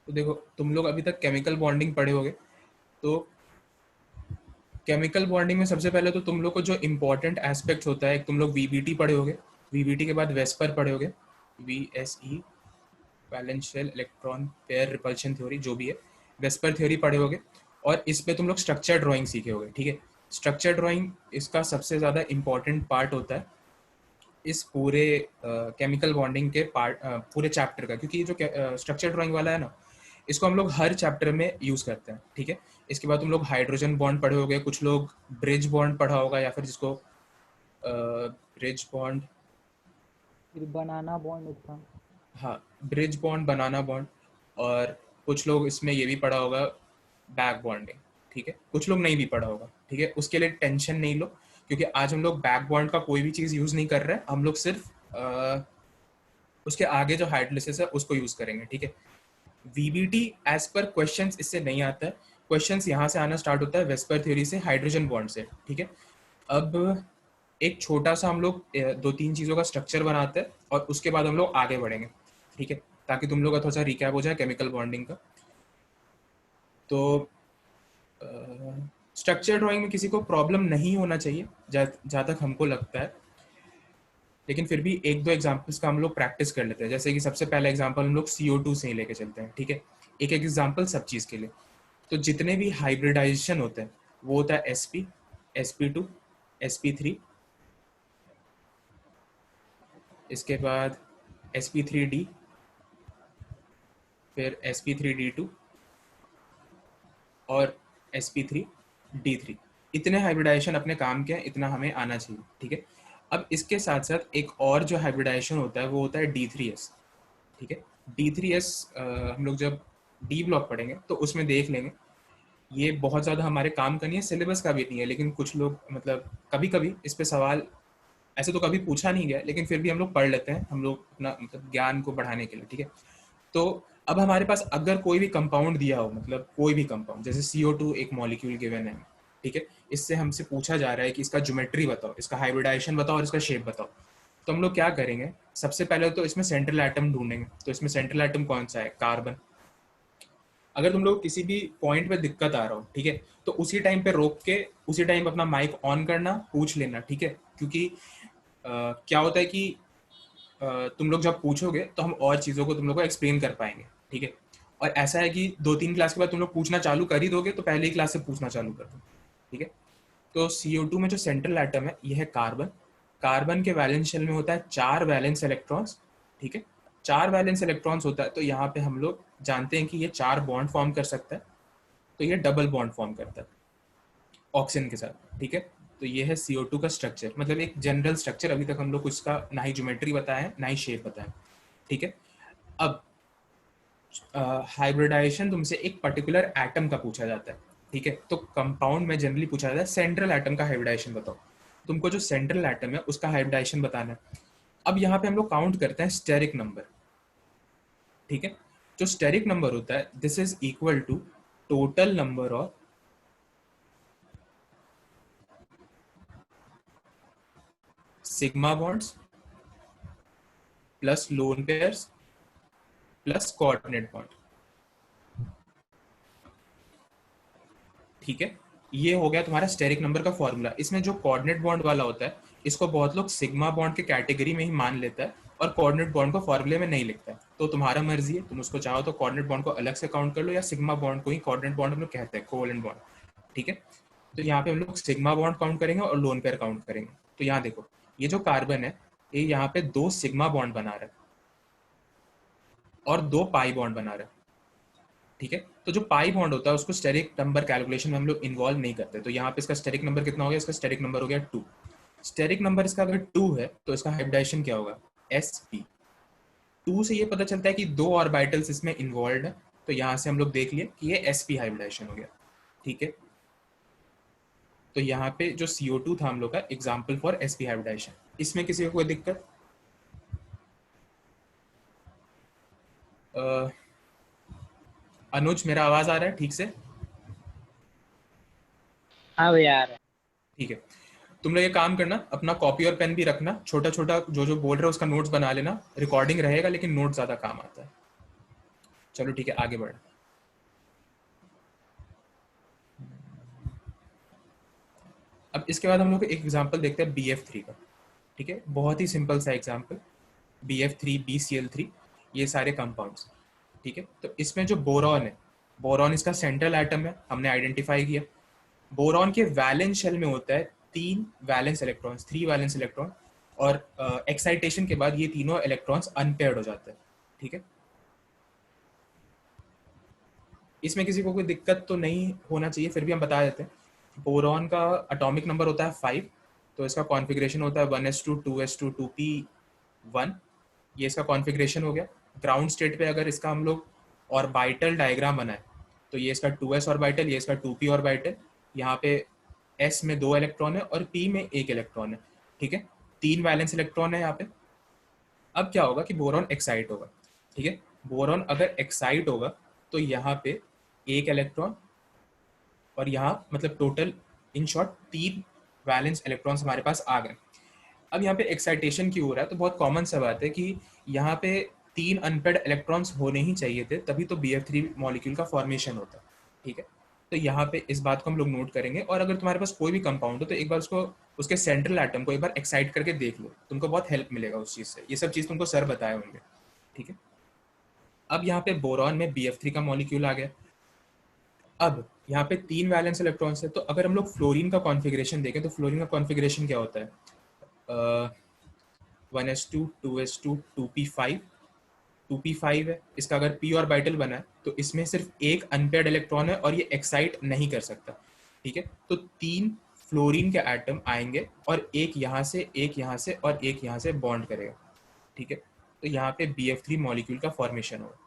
तो देखो तुम लोग अभी तक केमिकल बॉन्डिंग पढ़े होगे, तो केमिकल बॉन्डिंग में सबसे पहले तो तुम लोग को जो इम्पोर्टेंट एस्पेक्ट्स होता है, एक तुम लोग वीबीटी पढ़े होगे, वीबीटी के बाद वेस्पर पढ़े होगे, वीएसई, वैलेंशियल इलेक्ट्रॉन पेयर रिपल्शन थ्योरी जो भी है, वेस्पर थ्योरी पढ़े होगे, और इस पे तुम लोग स्ट्रक्चर ड्राइंग सीखे होगे। ठीक है, स्ट्रक्चर ड्राइंग इसका सबसे ज़्यादा इम्पॉर्टेंट पार्ट होता है इस पूरे केमिकल बॉन्डिंग के पार्ट, पूरे चैप्टर का, क्योंकि ये जो स्ट्रक्चर ड्राइंग वाला है ना, इसको हम लोग हर चैप्टर में यूज़ करते हैं। ठीक है, इसके बाद तुम लोग हाइड्रोजन बॉन्ड पढ़े होगे, कुछ लोग ब्रिज बॉन्ड पढ़ा होगा, या फिर जिसको ब्रिज बॉन्ड, फिर बनाना बॉन्ड था। हाँ ब्रिज बॉन्ड, बनाना बॉन्ड, और कुछ लोग इसमें ये भी पढ़ा होगा बैक बॉन्डिंग। ठीक है, कुछ लोग नहीं भी पढ़ा होगा। ठीक है, उसके लिए टेंशन नहीं लो, क्योंकि आज हम लोग बैक बॉन्ड का कोई भी चीज़ यूज़ नहीं कर रहे हैं, हम लोग सिर्फ उसके आगे जो हाइड्रोलिसिस है उसको यूज़ करेंगे। ठीक है, वीबीटी एज पर क्वेश्चंस इससे नहीं आता है, क्वेश्चंस यहाँ से आना स्टार्ट होता है वेस्पर थ्योरी से, हाइड्रोजन बॉन्ड से। ठीक है, अब एक छोटा सा हम लोग दो तीन चीज़ों का स्ट्रक्चर बनाते हैं और उसके बाद हम लोग आगे बढ़ेंगे। ठीक है, ताकि तुम लोग का थोड़ा सा रिकैप हो जाए केमिकल बॉन्डिंग का। तो स्ट्रक्चर ड्राइंग में किसी को प्रॉब्लम नहीं होना चाहिए जहाँ तक हमको लगता है, लेकिन फिर भी एक दो एग्जाम्पल्स का हम लोग प्रैक्टिस कर लेते हैं। जैसे कि सबसे पहला एग्जाम्पल हम लोग CO2 से ही लेके चलते हैं। ठीक है, एक एक एग्जाम्पल सब चीज़ के लिए। तो जितने भी हाइब्रिडाइजेशन होते हैं वो होता है sp2, sp3, इसके बाद sp3d, फिर sp3d2 और sp3d3। इतने हाइब्रिडाइजेशन अपने काम के हैं, इतना हमें आना चाहिए। ठीक है, अब इसके साथ साथ एक और जो हाइब्रिडाइजेशन होता है वो होता है D3s। ठीक है, D3s हम लोग जब डी ब्लॉक पढ़ेंगे तो उसमें देख लेंगे। ये बहुत ज़्यादा हमारे काम का नहीं है, सिलेबस का भी नहीं है, लेकिन कुछ लोग मतलब कभी कभी इस पे सवाल, ऐसे तो कभी पूछा नहीं गया लेकिन फिर भी हम लोग पढ़ लेते हैं, हम लोग अपना मतलब ज्ञान को बढ़ाने के लिए। ठीक है, तो अब हमारे पास अगर कोई भी कंपाउंड दिया हो, मतलब कोई भी कंपाउंड, जैसे CO2 एक मॉलिक्यूल गिवन है, ठीक है, इससे हमसे पूछा जा रहा है कि इसका ज्योमेट्री बताओ, इसका हाइब्रिडाइजेशन बताओ और इसका शेप बताओ, तो हम लोग क्या करेंगे, सबसे पहले तो इसमें सेंट्रल एटम ढूंढेंगे। तो इसमें सेंट्रल एटम कौन सा है, कार्बन। अगर तुम लोग किसी भी पॉइंट पे दिक्कत आ रहा हो, ठीक है, तो उसी टाइम पे रोक के उसी टाइम अपना माइक ऑन करना, पूछ लेना। ठीक है, क्योंकि क्या होता है कि तुम लोग जब पूछोगे तो हम और चीज़ों को तुम लोग को एक्सप्लेन कर पाएंगे। ठीक है, और ऐसा है कि दो तीन क्लास के बाद तुम लोग पूछना चालू कर ही दोगे तो पहले ही क्लास से पूछना चालू कर दो। ठीक है, तो CO2 में जो सेंट्रल एटम है ये है कार्बन। कार्बन के वैलेंस शेल में होता है 4 वैलेंस इलेक्ट्रॉन्स। ठीक है, 4 वैलेंस इलेक्ट्रॉन्स होता है, तो यहाँ पे हम लोग जानते हैं कि ये 4 बॉन्ड फॉर्म कर सकता है, तो ये डबल बॉन्ड फॉर्म करता है ऑक्सीजन के साथ। ठीक है, तो ये है CO2 का स्ट्रक्चर, मतलब एक जनरल स्ट्रक्चर। अभी तक हम लोग उसका ना ही ज्योमेट्री बताया है ना ही शेप बताया। ठीक है, अब हाइब्रिडाइजेशन तुमसे एक पर्टिकुलर एटम का पूछा जाता है। ठीक है, तो कंपाउंड में जनरली पूछा जाता है सेंट्रल एटम का हाइब्रिडाइजेशन बताओ, तुमको जो सेंट्रल एटम है उसका हाइब्रिडाइजेशन बताना है। अब यहाँ पे हम लोग काउंट करते हैं स्टेरिक नंबर। ठीक है, जो स्टेरिक नंबर होता है this is equal to total number of sigma bonds plus lone pairs plus coordinate bond. ठीक है, ये हो गया तुम्हारा स्टेरिक नंबर का फॉर्मूला। इसमें जो कोऑर्डिनेट बॉन्ड वाला होता है इसको बहुत लोग सिग्मा बॉन्ड के कैटेगरी में ही मान लेता है और कोऑर्डिनेट बॉन्ड को फॉर्मूले में नहीं लिखता है। तो तुम्हारा मर्जी है, तुम उसको चाहो तो कोऑर्डिनेट बॉन्ड को अलग से काउंट कर लो, या सिग्मा बॉन्ड को ही कोऑर्डिनेट बॉन्ड हम लोग कहते हैं, कोवेलेंट बॉन्ड। ठीक है, तो यहाँ पे हम लोग सिग्मा बॉन्ड काउंट करेंगे और लोन पेयर काउंट करेंगे। तो यहाँ देखो, ये जो कार्बन है ये यहाँ पे 2 सिग्मा बॉन्ड बना रहा है और 2 पाई बॉन्ड बना रहा है। ठीक है, तो जो पाई बॉन्ड होता है उसको स्टेरिक नंबर कैलकुलेशन में हम लोग इन्वॉल्व नहीं करते। तो यहाँ पे इसका स्टेरिक नंबर कितना हो गया, इसका स्टेरिक नंबर हो गया 2। स्टेरिक नंबर इसका अगर 2 है तो इसका हाइब्रिडाइजेशन क्या होगा, sp। 2 से ये पता चलता है कि 2 ऑर्बिटल्स इसमें इन्वॉल्व है, तो यहाँ से हम लोग देख लिए कि ये sp हाइब्रिडाइजेशन हो गया। ठीक है, तो यहाँ पे जो CO2 था हम लोग का एग्जाम्पल फॉर sp हाइब्रिडाइजेशन। इसमें किसी को कोई दिक्कत? अनुज, मेरा आवाज आ रहा है ठीक से? हाँ भैया आ रहा है। ठीक है, तुम लोग ये काम करना, अपना कॉपी और पेन भी रखना, छोटा छोटा जो जो बोल रहे हो उसका नोट्स बना लेना, रिकॉर्डिंग रहेगा लेकिन नोट ज़्यादा काम आता है। चलो ठीक है, आगे बढ़। अब इसके बाद हम लोग एक एग्जांपल देखते हैं BF3 का। ठीक है, बहुत ही सिंपल सा एग्जांपल, BF3, BCl3, ये सारे कंपाउंड्स। ठीक है, तो इसमें जो बोरॉन है, बोरॉन इसका सेंट्रल एटम है, हमने आइडेंटिफाई किया। बोरॉन के वैलेंस शेल में होता है 3 वैलेंस इलेक्ट्रॉन्स, और एक्साइटेशन के बाद ये तीनों इलेक्ट्रॉन्स अनपेयर्ड हो जाते हैं। ठीक है, इसमें किसी को कोई दिक्कत तो नहीं होना चाहिए, फिर भी हम बता देते हैं। बोरॉन का एटॉमिक नंबर होता है 5, तो इसका कॉन्फ़िगरेशन होता है 1s2 2s2 2p1। ये इसका कॉन्फ़िगरेशन हो गया। ग्राउंड स्टेट पे अगर इसका हम लोग ऑर्बिटल डायग्राम बनाए, तो ये इसका 2s ऑर्बिटल, ये इसका 2p ऑर्बिटल, यहाँ पे s में 2 इलेक्ट्रॉन है और p में 1 इलेक्ट्रॉन है। ठीक है, 3 वैलेंस इलेक्ट्रॉन है यहाँ पे। अब क्या होगा कि बोरॉन एक्साइट होगा। ठीक है, बोरॉन अगर एक्साइट होगा तो यहाँ पे 1 इलेक्ट्रॉन, और यहाँ मतलब total in short 3 valence electrons हमारे पास आ गए। अब यहाँ पे एक्साइटेशन क्यों हो रहा है, तो बहुत कॉमन सा बात है कि यहाँ पे 3 अनपेड इलेक्ट्रॉन्स होने ही चाहिए थे, तभी तो BF3 मॉलिक्यूल का फॉर्मेशन होता है। ठीक है, तो यहाँ पे इस बात को हम लोग नोट करेंगे। और अगर तुम्हारे पास कोई भी कंपाउंड हो तो एक बार उसको, उसके सेंट्रल एटम को एक बार एक्साइट करके देख लो, तुमको बहुत हेल्प मिलेगा उस चीज़ से। ये सब चीज़ तुमको सर बताए होंगे। ठीक है, अब यहाँ पे बोरॉन में BF3 का मॉलिक्यूल आ गया। अब यहाँ पे 3 वैलेंस इलेक्ट्रॉन्स है, तो अगर हम लोग फ्लोरीन का कॉन्फ़िगरेशन देखें तो फ्लोरीन का कॉन्फ़िगरेशन क्या होता है? 1s2 2s2 2p5, 2p5 है। इसका अगर p ऑर्बिटल बना है तो इसमें सिर्फ एक अनपेयर्ड इलेक्ट्रॉन है और ये एक्साइट नहीं कर सकता। ठीक है, तो 3 फ्लोरीन के एटम आएंगे और एक यहाँ से, एक यहाँ से और एक यहाँ से बॉन्ड करेगा। ठीक है, तो यहाँ पे BF3 मॉलिक्यूल का फॉर्मेशन होगा।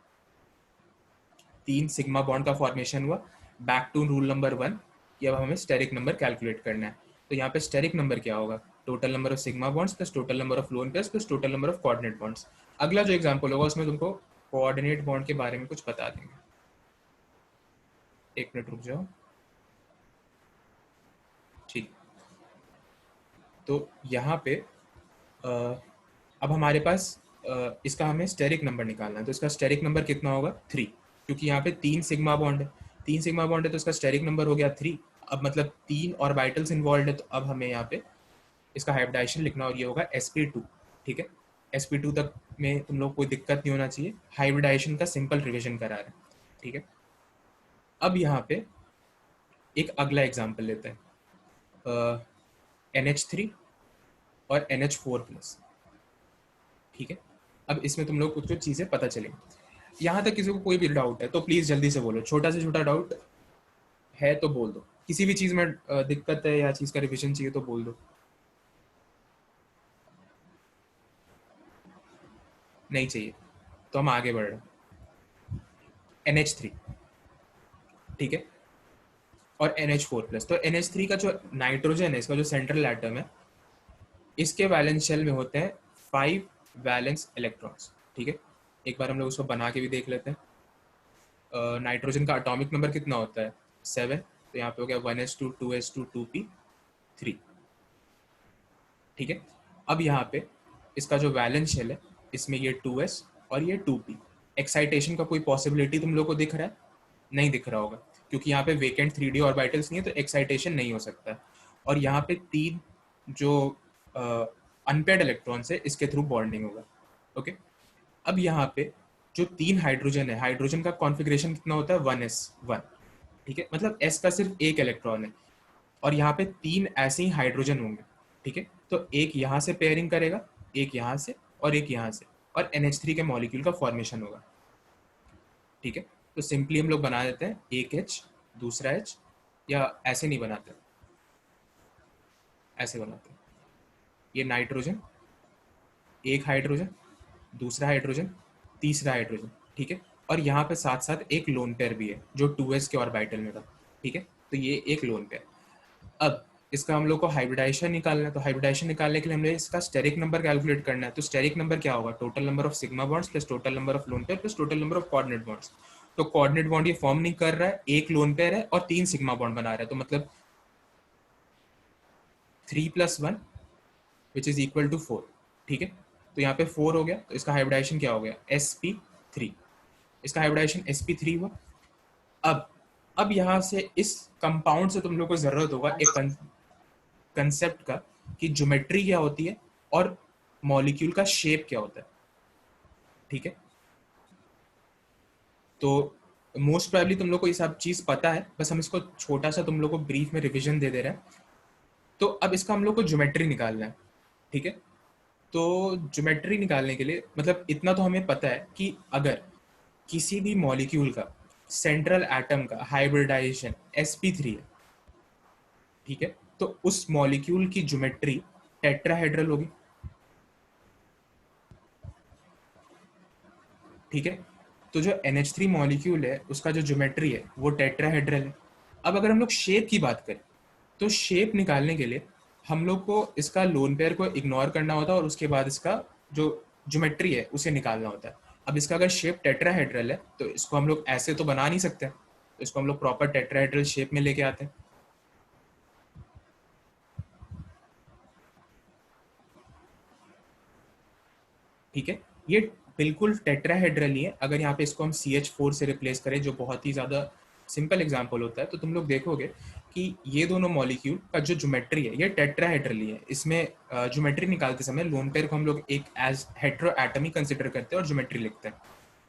3 सिग्मा बॉन्ड का फॉर्मेशन हुआ। बैक टू रूल नंबर 1, कि अब हमें स्टेरिक नंबर कैलकुलेट करना है। तो यहाँ पे स्टेरिक नंबर क्या होगा? Total number of sigma bonds plus total number of loan pairs plus total number of coordinate bonds. अगला जो एग्जांपल होगा उसमें तुमको कोऑर्डिनेट बॉन्ड के बारे में कुछ बता देंगे। एक मिनट रुक जाओ। ठीक, तो यहाँ पे अब हमारे पास इसका हमें स्टेरिक नंबर निकालना है। तो इसका स्टेरिक नंबर कितना होगा? 3, क्योंकि यहाँ पे 3 सिग्मा बॉन्ड है। 3 सिग्मा बॉन्ड है तो इसका स्टेरिक नंबर हो गया 3। अब मतलब 3 ऑर्बिटल्स इन्वॉल्व है, तो अब हमें यहाँ पे इसका हाइब्रिडाइजेशन लिखना, और ये होगा sp2। ठीक है, sp2 तक में तुम लोग कोई दिक्कत नहीं होना चाहिए, हाइब्रिडाइजेशन का सिंपल रिविजन करा रहे हैं। ठीक है, अब यहाँ पे एक अगला एग्जाम्पल लेते हैं, NH3 और NH4+। ठीक है, अब इसमें तुम लोग कुछ कुछ चीज़ें पता चलेंगी। यहाँ तक किसी को कोई भी डाउट है तो प्लीज़ जल्दी से बोलो, छोटा से छोटा डाउट है तो बोल दो। किसी भी चीज़ में दिक्कत है या चीज़ का रिविजन चाहिए तो बोल दो। नहीं चाहिए तो हम आगे बढ़ रहे हैं। NH3, ठीक है, और NH4+। तो NH3 का जो नाइट्रोजन है, इसका जो सेंट्रल एटम है, इसके वैलेंस शेल में होते हैं 5 वैलेंस इलेक्ट्रॉन्स। ठीक है, एक बार हम लोग उसको बना के भी देख लेते हैं। नाइट्रोजन का एटॉमिक नंबर कितना होता है? 7। तो यहाँ पे हो गया 1s2 2s2 2p3। ठीक है, अब यहाँ पे इसका जो वैलेंस शेल है, इसमें ये 2s और ये 2p। एक्साइटेशन का कोई पॉसिबिलिटी तुम लोग को दिख रहा है? नहीं दिख रहा होगा, क्योंकि यहाँ पे वेकेंट 3D ऑर्बिटल्स नहीं है, तो एक्साइटेशन नहीं हो सकता। और यहाँ पे 3 जो अनपेयर्ड इलेक्ट्रॉन्स है, इसके थ्रू बॉन्डिंग होगा। ओके, अब यहाँ पे जो 3 हाइड्रोजन है, हाइड्रोजन का कॉन्फ़िगरेशन कितना होता है? 1s1। ठीक है, मतलब s का सिर्फ एक इलेक्ट्रॉन है, और यहाँ पे 3 ऐसे ही हाइड्रोजन होंगे। ठीक है, तो एक यहाँ से पेयरिंग करेगा, एक यहाँ से और एक यहाँ से, और NH3 के मॉलिक्यूल का फॉर्मेशन होगा। ठीक है, तो सिंपली हम लोग बना देते हैं, एक H दूसरा H, या ऐसे नहीं बनाते, ऐसे बनाते हैं। ये नाइट्रोजन, एक हाइड्रोजन, दूसरा हाइड्रोजन, तीसरा हाइड्रोजन। ठीक है, और यहाँ पे साथ साथ एक लोन पेयर भी है जो 2s के ऑर्बिटल में था। ठीक है, तो ये एक लोन पेयर। अब इसका हम लोग को हाइब्रिडाइजेशन निकालना है, तो हाइब्रिडाइजेशन निकालने के लिए हमें इसका स्टेरिक नंबर कैलकुलेट करना है। तो स्टेरिक नंबर क्या होगा? Total number of sigma bonds plus total number of lone pair plus total number of coordinate bonds. तो कोऑर्डिनेट बॉन्ड ये फॉर्म नहीं कर रहा है, एक लोन पेयर है और 3 सिग्मा बॉन्ड बना रहा है, तो मतलब 3+1 विच इज इक्वल टू 4। ठीक है, तो यहाँ पे 4 हो गया, तो इसका हाइब्रिडाइजेशन क्या हो गया? sp3। इसका हाइब्रिडाइजेशन sp3 हुआ। अब यहाँ से इस कंपाउंड से तुम लोग को ज़रूरत होगा एक कंसेप्ट का कि ज्योमेट्री क्या होती है और मॉलिक्यूल का शेप क्या होता है, ठीक है। तो मोस्ट प्रोबेबली तुम लोग को ये सब चीज़ पता है, बस हम इसको छोटा सा तुम लोग को ब्रीफ में रिविजन दे रहे हैं। तो अब इसका हम लोग को ज्योमेट्री निकालना है, ठीक है। तो ज्योमेट्री निकालने के लिए मतलब इतना तो हमें पता है कि अगर किसी भी मॉलिक्यूल का सेंट्रल एटम का हाइब्रिडाइजेशन sp3 है, ठीक है, तो उस मॉलिक्यूल की ज्योमेट्री टेट्राहेड्रल होगी, ठीक है। तो जो NH3 मॉलिक्यूल है उसका जो ज्योमेट्री है वो टेट्राहेड्रल है। अब अगर हम लोग शेप की बात करें तो शेप निकालने के लिए हम लोग को इसका लोन पेयर को इग्नोर करना होता है और उसके बाद इसका जो ज्योमेट्री है उसे निकालना होता है। अब इसका अगर शेप टेट्राहेड्रल है तो इसको हम लोग ऐसे तो बना नहीं सकते, तो इसको हम लोग प्रॉपर टेट्राहेड्रल शेप में लेके आते हैं, ठीक है। ये बिल्कुल टेट्राहेड्रल ही है। अगर यहाँ पे इसको हम CH4 से रिप्लेस करें जो बहुत ही ज़्यादा सिंपल एग्जांपल होता है, तो तुम लोग देखोगे कि ये दोनों मॉलिक्यूल का जो ज्योमेट्री है ये टेट्राहेड्रल ही है। इसमें ज्योमेट्री निकालते समय लोन पेयर को हम लोग एक एज हेट्रो एटम ही कंसिडर करते हैं और ज्योमेट्री लिखते हैं,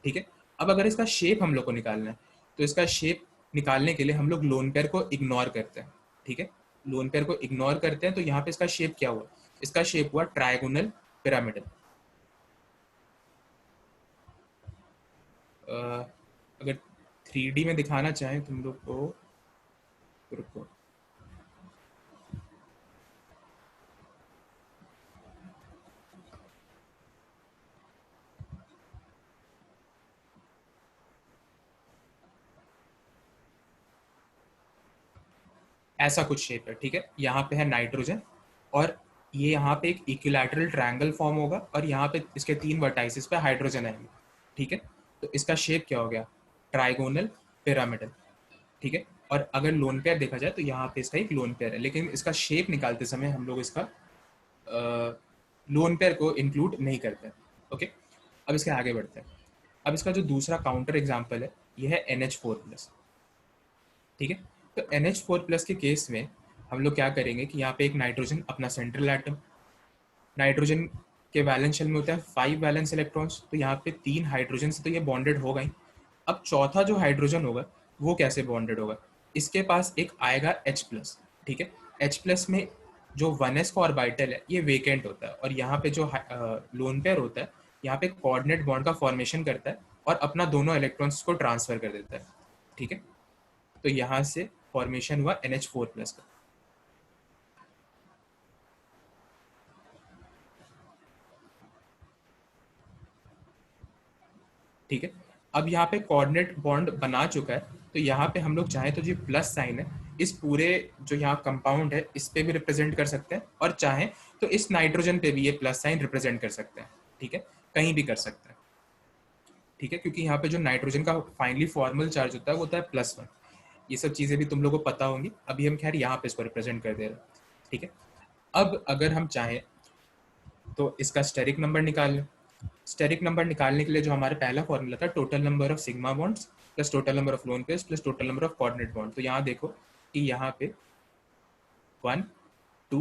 ठीक है। अब अगर इसका शेप हम लोग को निकालना है तो इसका शेप निकालने के लिए हम लोग लोन पेयर को इग्नोर करते हैं, ठीक है। लोन पेयर को इग्नोर करते हैं तो यहाँ पे इसका शेप क्या हुआ, इसका शेप हुआ ट्रायगोनल पिरामिडल। अगर 3D में दिखाना चाहें तुम लोग को, रुको, ऐसा कुछ शेप है, ठीक है। यहाँ पे है नाइट्रोजन और ये यहाँ पे एक इक्विलैटरल ट्रायंगल फॉर्म होगा और यहाँ पे इसके 3 वर्टाइसिस पे हाइड्रोजन आएंगे, ठीक है। तो इसका शेप क्या हो गया, ट्राइगोनल पिरामिडल, ठीक है। और अगर लोन पेयर देखा जाए तो यहाँ पे इसका एक लोन पेयर है, लेकिन इसका शेप निकालते समय हम लोग इसका लोन पेयर को इंक्लूड नहीं करते हैं, ओके। अब इसके आगे बढ़ते हैं। अब इसका जो दूसरा काउंटर एग्जाम्पल है यह है NH4+, ठीक है। तो NH4+ के केस में हम लोग क्या करेंगे कि यहाँ पे एक नाइट्रोजन अपना सेंट्रल एटम, नाइट्रोजन के वैलेंस शेल में होता है 5 वैलेंस इलेक्ट्रॉन्स, तो यहाँ पे 3 हाइड्रोजन से तो ये बॉन्डेड होगा ही। अब चौथा जो हाइड्रोजन होगा वो कैसे बॉन्डेड होगा, इसके पास एक आएगा H+, ठीक है। H+ में जो 1s का ऑर्बिटल है ये वेकेंट होता है और यहाँ पे जो लोन पेयर होता है यहाँ पे कोऑर्डिनेट बॉन्ड का फॉर्मेशन करता है और अपना दोनों इलेक्ट्रॉन्स को ट्रांसफर कर देता है, ठीक है। तो यहाँ से फॉर्मेशन हुआ NH4+ का, ठीक है। अब यहाँ पे कोऑर्डिनेट बॉन्ड बना चुका है, तो यहाँ पे हम लोग चाहें तो जो प्लस साइन है इस पूरे जो यहाँ कंपाउंड है इस पे भी रिप्रेजेंट कर सकते हैं और चाहें तो इस नाइट्रोजन पे भी ये प्लस साइन रिप्रेजेंट कर सकते हैं, ठीक है। कहीं भी कर सकते हैं, ठीक है, क्योंकि यहाँ पे जो नाइट्रोजन का फाइनली फॉर्मल चार्ज होता है वो होता है +1। ये सब चीज़ें भी तुम लोगों को पता होंगी, अभी हम खैर यहाँ पे इसको रिप्रेजेंट कर दे रहे हैं, ठीक है। अब अगर हम चाहें तो इसका स्टेरिक नंबर निकाल लें। स्टेरिक नंबर निकालने के लिए जो हमारा पहला फॉर्मूला था total number of sigma bonds plus total number of loan pairs plus total number of coordinate bond, तो यहाँ देखो कि यहाँ पे 1 2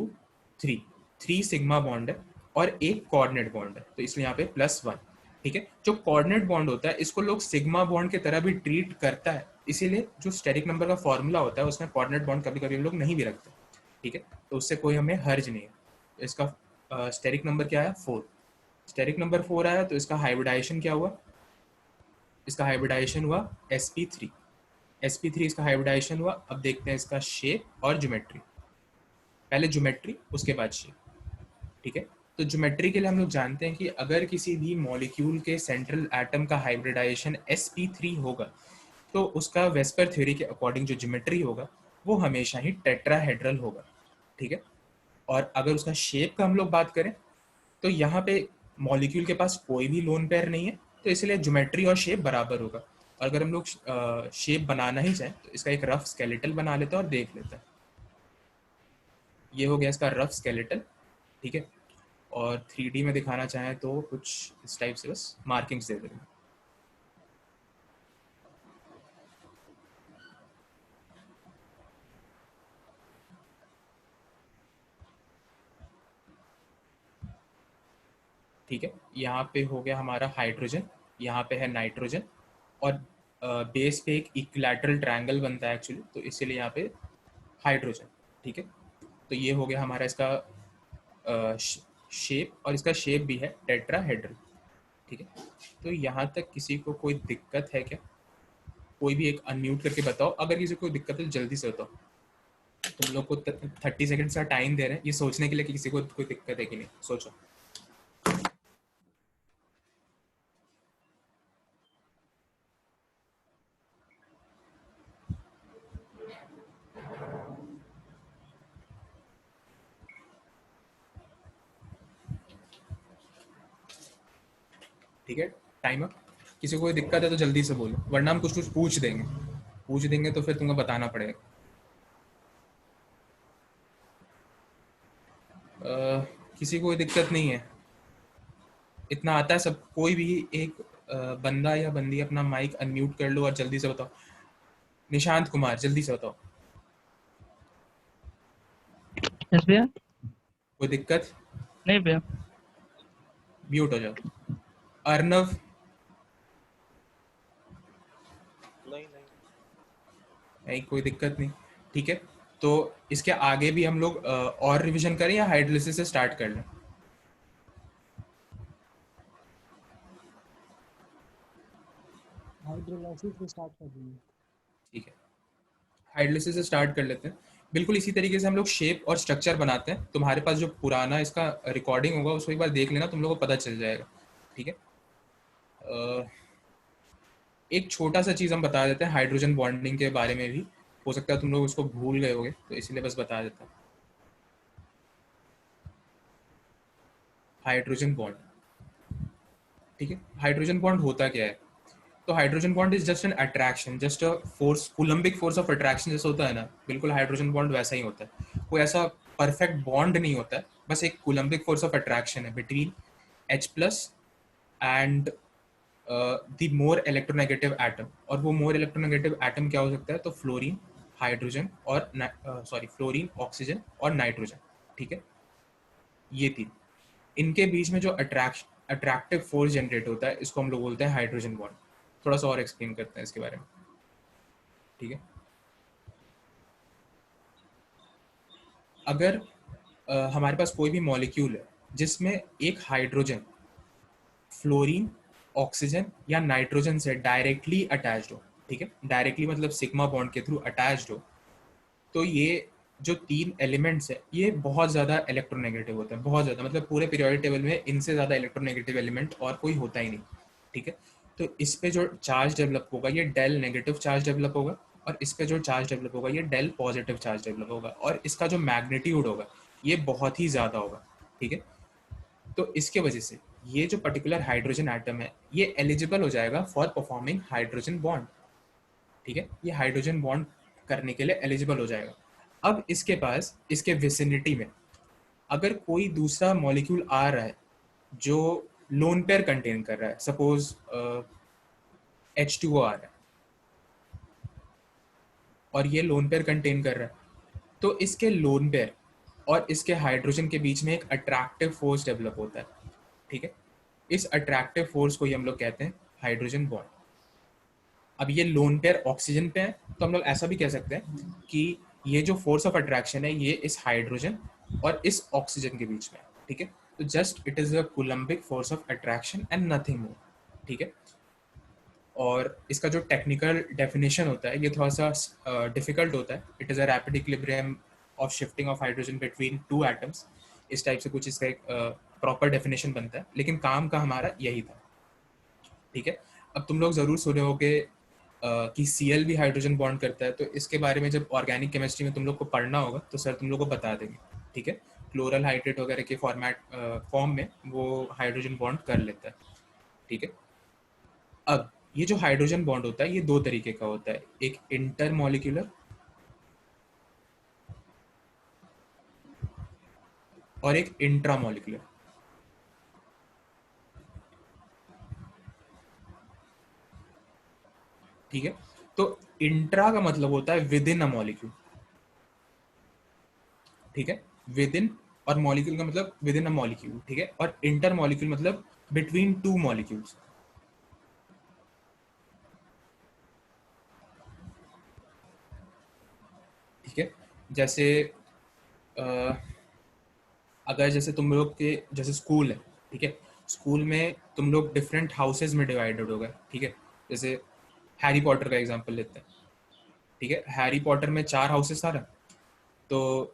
3 3 सिग्मा बॉन्ड है और एक कोऑर्डिनेट बॉन्ड है, तो इसलिए यहाँ पे +1, ठीक है। जो कोऑर्डिनेट बॉन्ड होता है इसको लोग सिग्मा बॉन्ड की तरह भी ट्रीट करता है, इसीलिए जो स्टेरिक नंबर का फॉर्मूला होता है उसमें कोऑर्डिनेट बॉन्ड कभी कभी लोग नहीं भी रखते, ठीक है। तो उससे कोई हमें हर्ज नहीं है। तो इसका स्टेरिक नंबर क्या है, 4। स्टेरिक नंबर 4 आया तो इसका हाइब्रिडाइजेशन क्या हुआ, इसका हाइब्रिडाइजेशन हुआ sp3। sp3 इसका हाइब्रिडाइजेशन हुआ। अब देखते हैं इसका शेप और ज्योमेट्री, पहले ज्योमेट्री उसके बाद शेप, ठीक है। तो ज्योमेट्री के लिए हम लोग जानते हैं कि अगर किसी भी मॉलिक्यूल के सेंट्रल एटम का हाइब्रिडाइजेशन sp3 होगा तो उसका वेस्पर थ्योरी के अकॉर्डिंग जो ज्योमेट्री होगा वो हमेशा ही टेट्राहेड्रल होगा, ठीक है। और अगर उसका शेप का हम लोग बात करें तो यहाँ पे मॉलिक्यूल के पास कोई भी लोन पेयर नहीं है, तो इसलिए ज्योमेट्री और शेप बराबर होगा। और अगर हम लोग शेप बनाना ही चाहें तो इसका एक रफ स्केलेटल बना लेते हैं और देख लेते हैं। ये हो गया इसका रफ स्केलेटल, ठीक है। और 3D में दिखाना चाहें तो कुछ इस टाइप से बस मार्किंग्स दे देंगे। ठीक है, यहाँ पे हो गया हमारा हाइड्रोजन, यहाँ पे है नाइट्रोजन, और बेस पे एक इक्विलैटरल ट्रायंगल बनता है एक्चुअली, तो इसीलिए यहाँ पे हाइड्रोजन। ठीक है, तो ये हो गया हमारा इसका शेप, और इसका शेप भी है टेट्राहेड्रल। ठीक है, तो यहाँ तक किसी को कोई दिक्कत है क्या? कोई भी एक अनम्यूट करके बताओ, अगर किसी को कोई दिक्कत है तो जल्दी से बताओ। तुम लोग को 30 सेकंड का टाइम दे रहे हैं ये सोचने के लिए कि किसी को कोई दिक्कत है कि नहीं, सोचो। ठीक है, टाइम अप। किसी को कोई दिक्कत है तो जल्दी से बोलो, वरना हम कुछ कुछ पूछ देंगे तो फिर तुमको बताना पड़ेगा। किसी को कोई दिक्कत नहीं है? इतना आता है सब? कोई भी एक बंदा या बंदी अपना माइक अनम्यूट कर लो और जल्दी से बताओ। निशांत कुमार, जल्दी से बताओ। यस भैया। कोई दिक्कत? नहीं भैया। म्यूट हो जाओ। अर्नव? नहीं नहीं। नहीं, कोई दिक्कत नहीं। ठीक है, तो इसके आगे भी हम लोग और रिवीजन करें या हाइड्रोलिसिस से स्टार्ट कर लें? हाइड्रोलाइसिस से स्टार्ट कर देंगे। ठीक है, हाइड्रोलिसिस से स्टार्ट कर लेते हैं। बिल्कुल इसी तरीके से हम लोग शेप और स्ट्रक्चर बनाते हैं। तुम्हारे पास जो पुराना इसका रिकॉर्डिंग होगा उसको एक बार देख लेना, तुम लोगों को पता चल जाएगा। ठीक है, एक छोटा सा चीज़ हम बता देते हैं हाइड्रोजन बॉन्डिंग के बारे में भी, हो सकता है तुम लोग उसको भूल गए होगे, तो इसीलिए बस बता देता हूँ। हाइड्रोजन बॉन्ड, ठीक है, हाइड्रोजन बॉन्ड होता क्या है? तो hydrogen bond is just an attraction, just a force, Coulombic force of attraction जैसा होता है ना, बिल्कुल हाइड्रोजन बॉन्ड वैसा ही होता है। कोई ऐसा परफेक्ट बॉन्ड नहीं होता है, बस एक कूलम्बिक फोर्स ऑफ अट्रैक्शन है between H plus and the more electronegative atom. और वो मोर इलेक्ट्रोनेगेटिव एटम क्या हो सकता है? तो फ्लोरीन, हाइड्रोजन और फ्लोरीन, ऑक्सीजन और नाइट्रोजन। ठीक है, ये तीन, इनके बीच में जो अट्रैक्टिव फोर्स जनरेट होता है इसको हम लोग बोलते हैं हाइड्रोजन बॉन्ड। थोड़ा सा और एक्सप्लेन करते हैं इसके बारे में। ठीक है, अगर हमारे पास कोई भी मॉलिक्यूल है जिसमें एक हाइड्रोजन फ्लोरीन, ऑक्सीजन या नाइट्रोजन से डायरेक्टली अटैच्ड हो, ठीक है, डायरेक्टली मतलब सिग्मा बॉन्ड के थ्रू अटैच्ड हो, तो ये जो तीन एलिमेंट्स है ये बहुत ज़्यादा इलेक्ट्रोनेगेटिव होते हैं, बहुत ज़्यादा, मतलब पूरे पीरियोडिक टेबल में इनसे ज़्यादा इलेक्ट्रोनेगेटिव एलिमेंट और कोई होता ही नहीं। ठीक है, तो इस पे जो चार्ज डेवलप होगा ये डेल नेगेटिव चार्ज डेवलप होगा, और इस पे जो चार्ज डेवलप होगा ये डेल पॉजिटिव चार्ज डेवलप होगा, और इसका जो मैग्नीट्यूड होगा ये बहुत ही ज़्यादा होगा। ठीक है, तो इसके वजह से ये जो पर्टिकुलर हाइड्रोजन एटम है ये एलिजिबल हो जाएगा फॉर परफॉर्मिंग हाइड्रोजन बॉन्ड। ठीक है, ये हाइड्रोजन बॉन्ड करने के लिए एलिजिबल हो जाएगा। अब इसके पास इसके विसिनिटी में अगर कोई दूसरा मॉलिक्यूल आ रहा है जो लोन पेयर कंटेन कर रहा है, सपोज H2O आ रहा है और ये लोन पेयर कंटेन कर रहा है, तो इसके लोन पेयर और इसके हाइड्रोजन के बीच में एक अट्रैक्टिव फोर्स डेवलप होता है। ठीक है, इस अट्रैक्टिव फोर्स को ही हम लोग कहते हैं हाइड्रोजन बॉन्ड। अब ये लोन पेयर ऑक्सीजन पे है, तो हम लोग ऐसा भी कह सकते हैं कि ये जो फोर्स ऑफ अट्रैक्शन है ये इस हाइड्रोजन और इस ऑक्सीजन के बीच में है। ठीक है, तो just it is a Coulombic force of attraction and nothing more. ठीक है, और इसका जो टेक्निकल डेफिनेशन होता है ये थोड़ा सा डिफिकल्ट होता है। It is a rapid equilibrium of shifting of hydrogen between two atoms, इस टाइप से कुछ इसका एक प्रॉपर डेफिनेशन बनता है, लेकिन काम का हमारा यही था। ठीक है, अब तुम लोग ज़रूर सुने होगे कि Cl भी हाइड्रोजन बॉन्ड करता है, तो इसके बारे में जब ऑर्गेनिक केमिस्ट्री में तुम लोग को पढ़ना होगा तो सर तुम लोग को बता देंगे। ठीक है, क्लोरल हाइड्रेट वगैरह के फॉर्म में वो हाइड्रोजन बॉन्ड कर लेता है। ठीक है, अब ये जो हाइड्रोजन बॉन्ड होता है ये दो तरीके का होता है, एक इंटरमॉलिक्यूलर और एक इंट्रामॉलिक्यूलर। ठीक है, तो इंट्रा का मतलब होता है विद इन अ मॉलिक्यूल। ठीक है, विद इन और मॉलिक्यूल का मतलब विद इन अ मॉलिक्यूल, ठीक है, और इंटर मॉलिक्यूल मतलब बिटवीन टू मॉलिक्यूल्स। ठीक है, जैसे अगर जैसे तुम लोग के जैसे स्कूल है, ठीक है, स्कूल में तुम लोग डिफरेंट हाउसेज में डिवाइडेड हो गए, ठीक है, जैसे हैरी पॉटर का एग्जांपल लेते हैं, ठीक है, हैरी पॉटर में 4 हाउसेस था ना, तो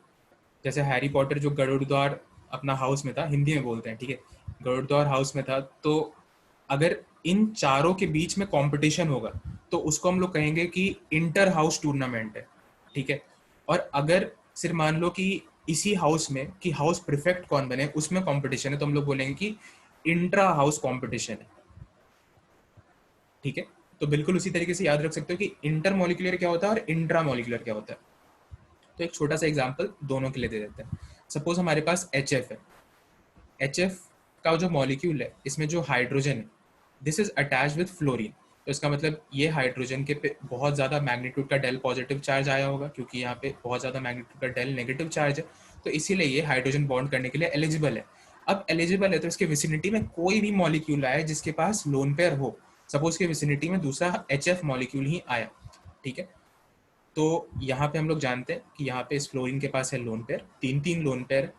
जैसे हैरी पॉटर जो गरुड़द्वार अपना हाउस में था, हिंदी में बोलते हैं, ठीक है, गरुड़द्वार हाउस में था, तो अगर इन चारों के बीच में कंपटीशन होगा तो उसको हम लोग कहेंगे कि इंटर हाउस टूर्नामेंट है, ठीक है, और अगर सिर्फ मान लो कि इसी हाउस में कि हाउस प्रिफेक्ट कौन बने उसमें कंपटीशन है, तो हम लोग बोलेंगे कि इंट्रा हाउस कंपटीशन है, ठीक है। तो बिल्कुल उसी तरीके से याद रख सकते हो कि इंटर मॉलिक्यूलर क्या होता है और इंट्रा मॉलिक्यूलर क्या होता है। तो एक छोटा सा एग्जांपल दोनों के लिए दे देते हैं। सपोज हमारे पास HF है, HF का जो मॉलिक्यूल है इसमें जो हाइड्रोजन है this is attach with fluorine, तो इसका मतलब ये हाइड्रोजन के पे बहुत ज़्यादा मैग्नीट्यूड का डेल पॉजिटिव चार्ज आया होगा, क्योंकि यहाँ पे बहुत ज़्यादा मैग्नीट्यूड का डेल नेगेटिव चार्ज है, तो इसीलिए ये हाइड्रोजन बॉन्ड करने के लिए एलिजिबल है। अब एलिजिबल है तो इसके विसिनिटी में कोई भी मॉलिक्यूल आए जिसके पास लोन पेयर हो, सपोज के विसिनिटी में दूसरा HF मॉलिक्यूल ही आया, ठीक है, तो यहाँ पे हम लोग जानते हैं कि यहाँ पे इस फ्लोरीन के पास है लोन पेयर, तीन तीन लोन पेयर,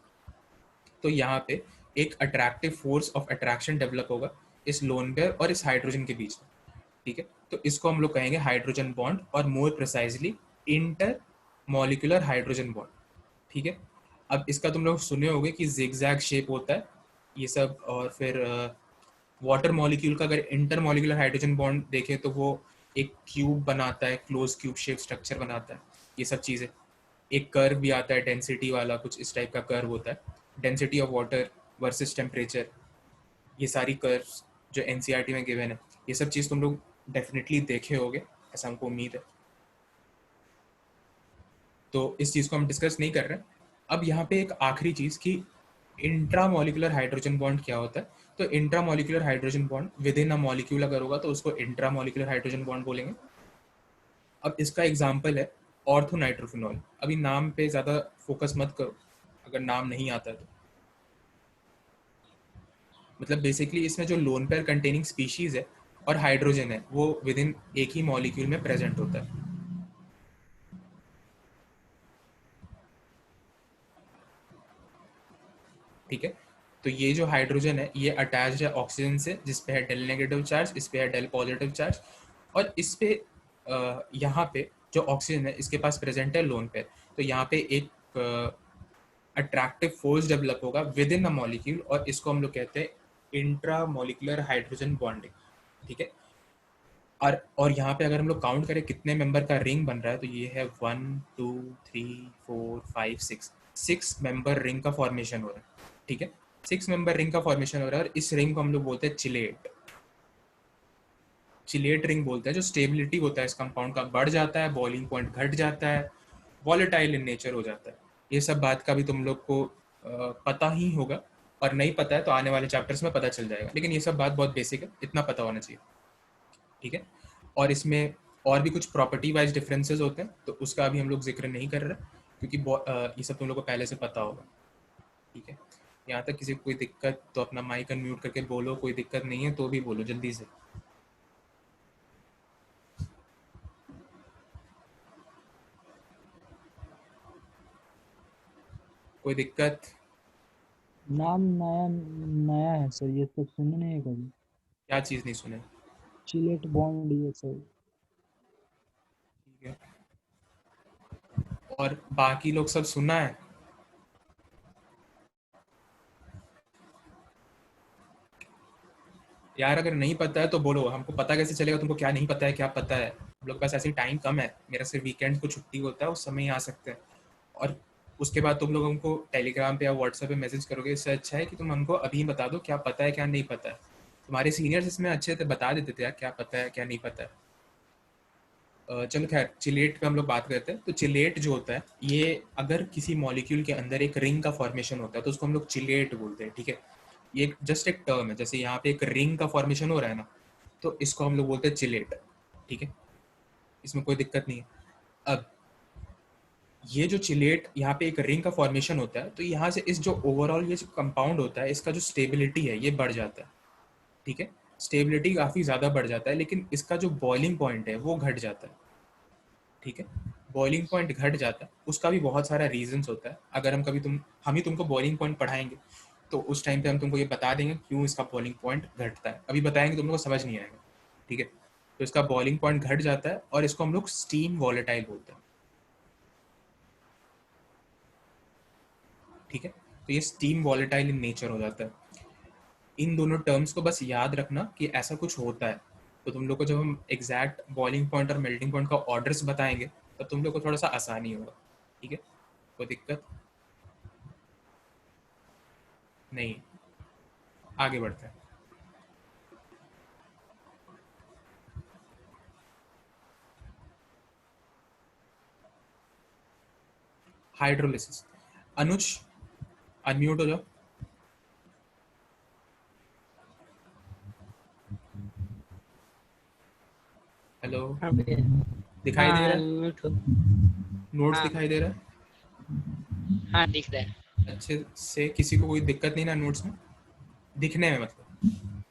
तो यहाँ पे एक attractive force of attraction develop होगा इस लोन पेयर और इस हाइड्रोजन के बीच में, ठीक है, तो इसको हम लोग कहेंगे हाइड्रोजन बॉन्ड, और more precisely inter molecular hydrogen bond, ठीक है। अब इसका तुम लोग सुने होंगे कि जिगजैग शेप होता है ये सब, और फिर वाटर मॉलिक्यूल का अगर इंटर मॉलिक्यूलर हाइड्रोजन बॉन्ड देखें तो वो एक क्यूब बनाता है, क्लोज क्यूब शेप स्ट्रक्चर बनाता है, ये सब चीज़ें। एक कर्व भी आता है डेंसिटी वाला, कुछ इस टाइप का कर्व होता है, density of water versus temperature, ये सारी कर्व्स जो एनसीईआरटी में गिवन है, ये सब चीज़ तुम लोग डेफिनेटली देखे होगे, ऐसा हमको उम्मीद है, तो इस चीज़ को हम डिस्कस नहीं कर रहे हैं। अब यहाँ पे एक आखिरी चीज़ कि इंट्रामोलिकुलर हाइड्रोजन बॉन्ड क्या होता है, तो intramolecular hydrogen bond with in a molecule अगर होगा तो उसको इंट्रामोलिकुलर हाइड्रोजन बॉन्ड बोलेंगे। अब इसका एग्जाम्पल है ऑर्थोनाइट्रोफिनॉल। अभी नाम पे ज़्यादा फोकस मत करो अगर नाम नहीं आता तो, मतलब बेसिकली इसमें जो लोन पेयर कंटेनिंग स्पीशीज है और हाइड्रोजन है वो विद इन एक ही मॉलिक्यूल में प्रेजेंट होता है, ठीक है। तो ये जो हाइड्रोजन है ये अटैच्ड है ऑक्सीजन से, जिस पे है डेल नेगेटिव चार्ज, इस पे है डेल पॉजिटिव चार्ज, और इस पे यहाँ पे जो ऑक्सीजन है इसके पास प्रेजेंट है लोन पेयर, तो यहाँ पे एक अट्रैक्टिव फोर्स डेवलप होगा विद इन अ मॉलिक्यूल, और इसको हम लोग कहते हैं इंट्रा मॉलिकुलर हाइड्रोजन बॉन्डिंग, ठीक है। और यहाँ पे अगर हम लोग काउंट करें कितने मेंबर का रिंग बन रहा है, तो ये है 1 2 3 4 5 6, 6 मेंबर रिंग का फॉर्मेशन हो रहा है, ठीक है, 6 मेंबर रिंग का फॉर्मेशन हो रहा है, और इस रिंग को हम लोग बोलते हैं चिलेट, चिलेट रिंग बोलते हैं। जो स्टेबिलिटी होता है इस कंपाउंड का बढ़ जाता है, बॉइलिंग पॉइंट घट जाता है, वॉलेटाइल इन नेचर हो जाता है, ये सब बात का भी तुम लोग को पता ही होगा, और नहीं पता है तो आने वाले चैप्टर्स में पता चल जाएगा, लेकिन ये सब बात बहुत बेसिक है, इतना पता होना चाहिए, ठीक है। और इसमें और भी कुछ प्रॉपर्टी वाइज डिफरेंसेस होते हैं, तो उसका अभी हम लोग जिक्र नहीं कर रहे क्योंकि ये सब तुम लोग को पहले से पता होगा, ठीक है। यहाँ तक किसी को कोई दिक्कत तो अपना माइक अनम्यूट करके बोलो, कोई दिक्कत नहीं है तो भी बोलो जल्दी से। कोई दिक्कत? नाम नया नया है सर, ये सब सुने नहीं है कभी। क्या चीज़ नहीं सुने? चिलेट बॉन्ड ये सर। ठीक है, और बाकी लोग सब सुना है? यार अगर नहीं पता है तो बोलो, हमको पता कैसे चलेगा तुमको क्या नहीं पता है क्या पता है। हम लोग के पास ऐसे टाइम कम है, मेरा सिर्फ वीकेंड को छुट्टी होता है, उस समय ही आ सकते हैं, और उसके बाद तुम लोग हमको टेलीग्राम पे या व्हाट्सएप पे मैसेज करोगे, इससे अच्छा है कि तुम हमको अभी बता दो क्या पता है क्या नहीं पता है। तुम्हारे सीनियर्स इसमें अच्छे थे, बता देते थे यार क्या पता है क्या नहीं पता है। चलो खैर, चिलेट पे हम लोग बात करते हैं। तो चिलेट जो होता है ये अगर किसी मॉलिक्यूल के अंदर एक रिंग का फॉर्मेशन होता है तो उसको हम लोग चिलेट बोलते हैं, ठीक है। ये एक जस्ट एक टर्म है, जैसे यहाँ पे एक रिंग का फॉर्मेशन हो रहा है ना, तो इसको हम लोग बोलते हैं चिलेट, ठीक है, इसमें कोई दिक्कत नहीं है। अब ये जो चिलेट यहाँ पे एक रिंग का फॉर्मेशन होता है, तो यहाँ से इस जो ओवरऑल ये जो कंपाउंड होता है इसका जो स्टेबिलिटी है ये बढ़ जाता है, ठीक है, स्टेबिलिटी काफ़ी ज़्यादा बढ़ जाता है, लेकिन इसका जो बॉइलिंग पॉइंट है वो घट जाता है, ठीक है, बॉइलिंग पॉइंट घट जाता है, उसका भी बहुत सारा रीजंस होता है। अगर हम ही तुमको बॉइलिंग पॉइंट पढ़ाएंगे तो उस टाइम पे हम तुमको ये बता देंगे क्यों इसका बॉइलिंग पॉइंट घटता है, अभी बताएंगे तुम लोग को समझ नहीं आएगा, ठीक है। तो इसका बॉइलिंग पॉइंट घट जाता है और इसको हम लोग स्टीम वॉलेटाइल बोलते हैं, ठीक है। तो ये स्टीम वॉलेटाइल इन नेचर हो जाता है। इन दोनों टर्म्स को बस याद रखना कि ऐसा कुछ होता है, तो तुम लोग को जब हम एग्जैक्ट बॉइलिंग पॉइंट और मेल्टिंग पॉइंट का ऑर्डर्स बताएंगे तब तुम लोग को थोड़ा सा आसानी होगा, ठीक है, कोई दिक्कत नहीं। आगे बढ़ते हैं। हाइड्रोलिसिस। अनुज अनम्यूट हो जाओ। हेलो, हाँ भैया। दिखाई दे हाँ रहा है? अनम्यूट हो। नोट्स हाँ दिखाई दे रहा है हाँ दिख रहा है। अच्छे से? किसी को कोई दिक्कत नहीं ना नोट्स में दिखने में? मतलब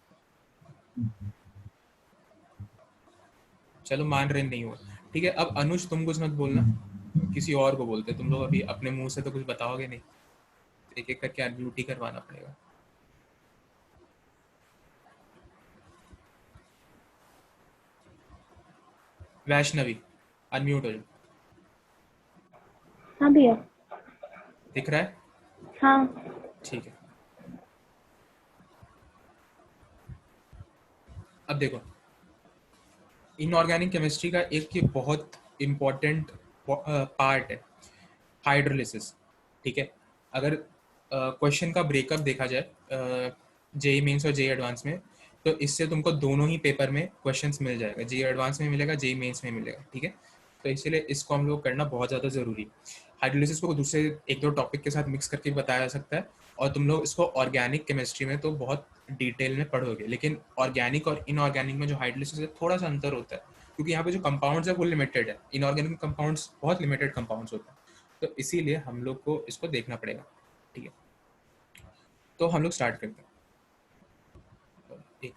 चलो मान रहे नहीं हुआ, ठीक है। अब अनुज तुम कुछ मत बोलना, किसी और को बोलते, तुम लोग अभी अपने मुंह से तो कुछ बताओगे नहीं, एक एक करके अनम्यूट ही करवाना पड़ेगा। वैष्णवी अनम्यूट हो जाओ। हाँ भैया। दिख रहा है? हाँ। ठीक है। अब देखो, इनऑर्गेनिक केमिस्ट्री का एक ये बहुत इम्पोर्टेंट पार्ट है हाइड्रोलिसिस, ठीक है। अगर क्वेश्चन का ब्रेकअप देखा जाए जेई मेंस और जेई एडवांस में, तो इससे तुमको दोनों ही पेपर में क्वेश्चंस मिल जाएगा, जेई एडवांस में मिलेगा, जेई मेंस में मिलेगा, ठीक है। तो इसीलिए इसको हम लोग करना बहुत ज़्यादा ज़रूरी है। हाइड्रोलिसिस को दूसरे एक दो टॉपिक के साथ मिक्स करके बताया जा सकता है, और तुम लोग इसको ऑर्गेनिक केमिस्ट्री में तो बहुत डिटेल में पढ़ोगे, लेकिन ऑर्गेनिक और इनऑर्गेनिक में जो हाइड्रोलिसिस है थोड़ा सा अंतर होता है, क्योंकि यहाँ पे जो कंपाउंड्स है वो लिमिटेड है, इनऑर्गेनिक कंपाउंड्स बहुत लिमिटेड कंपाउंड्स होते हैं, तो इसीलिए हम लोग को इसको देखना पड़ेगा, ठीक है। तो हम लोग स्टार्ट करते हैं। एक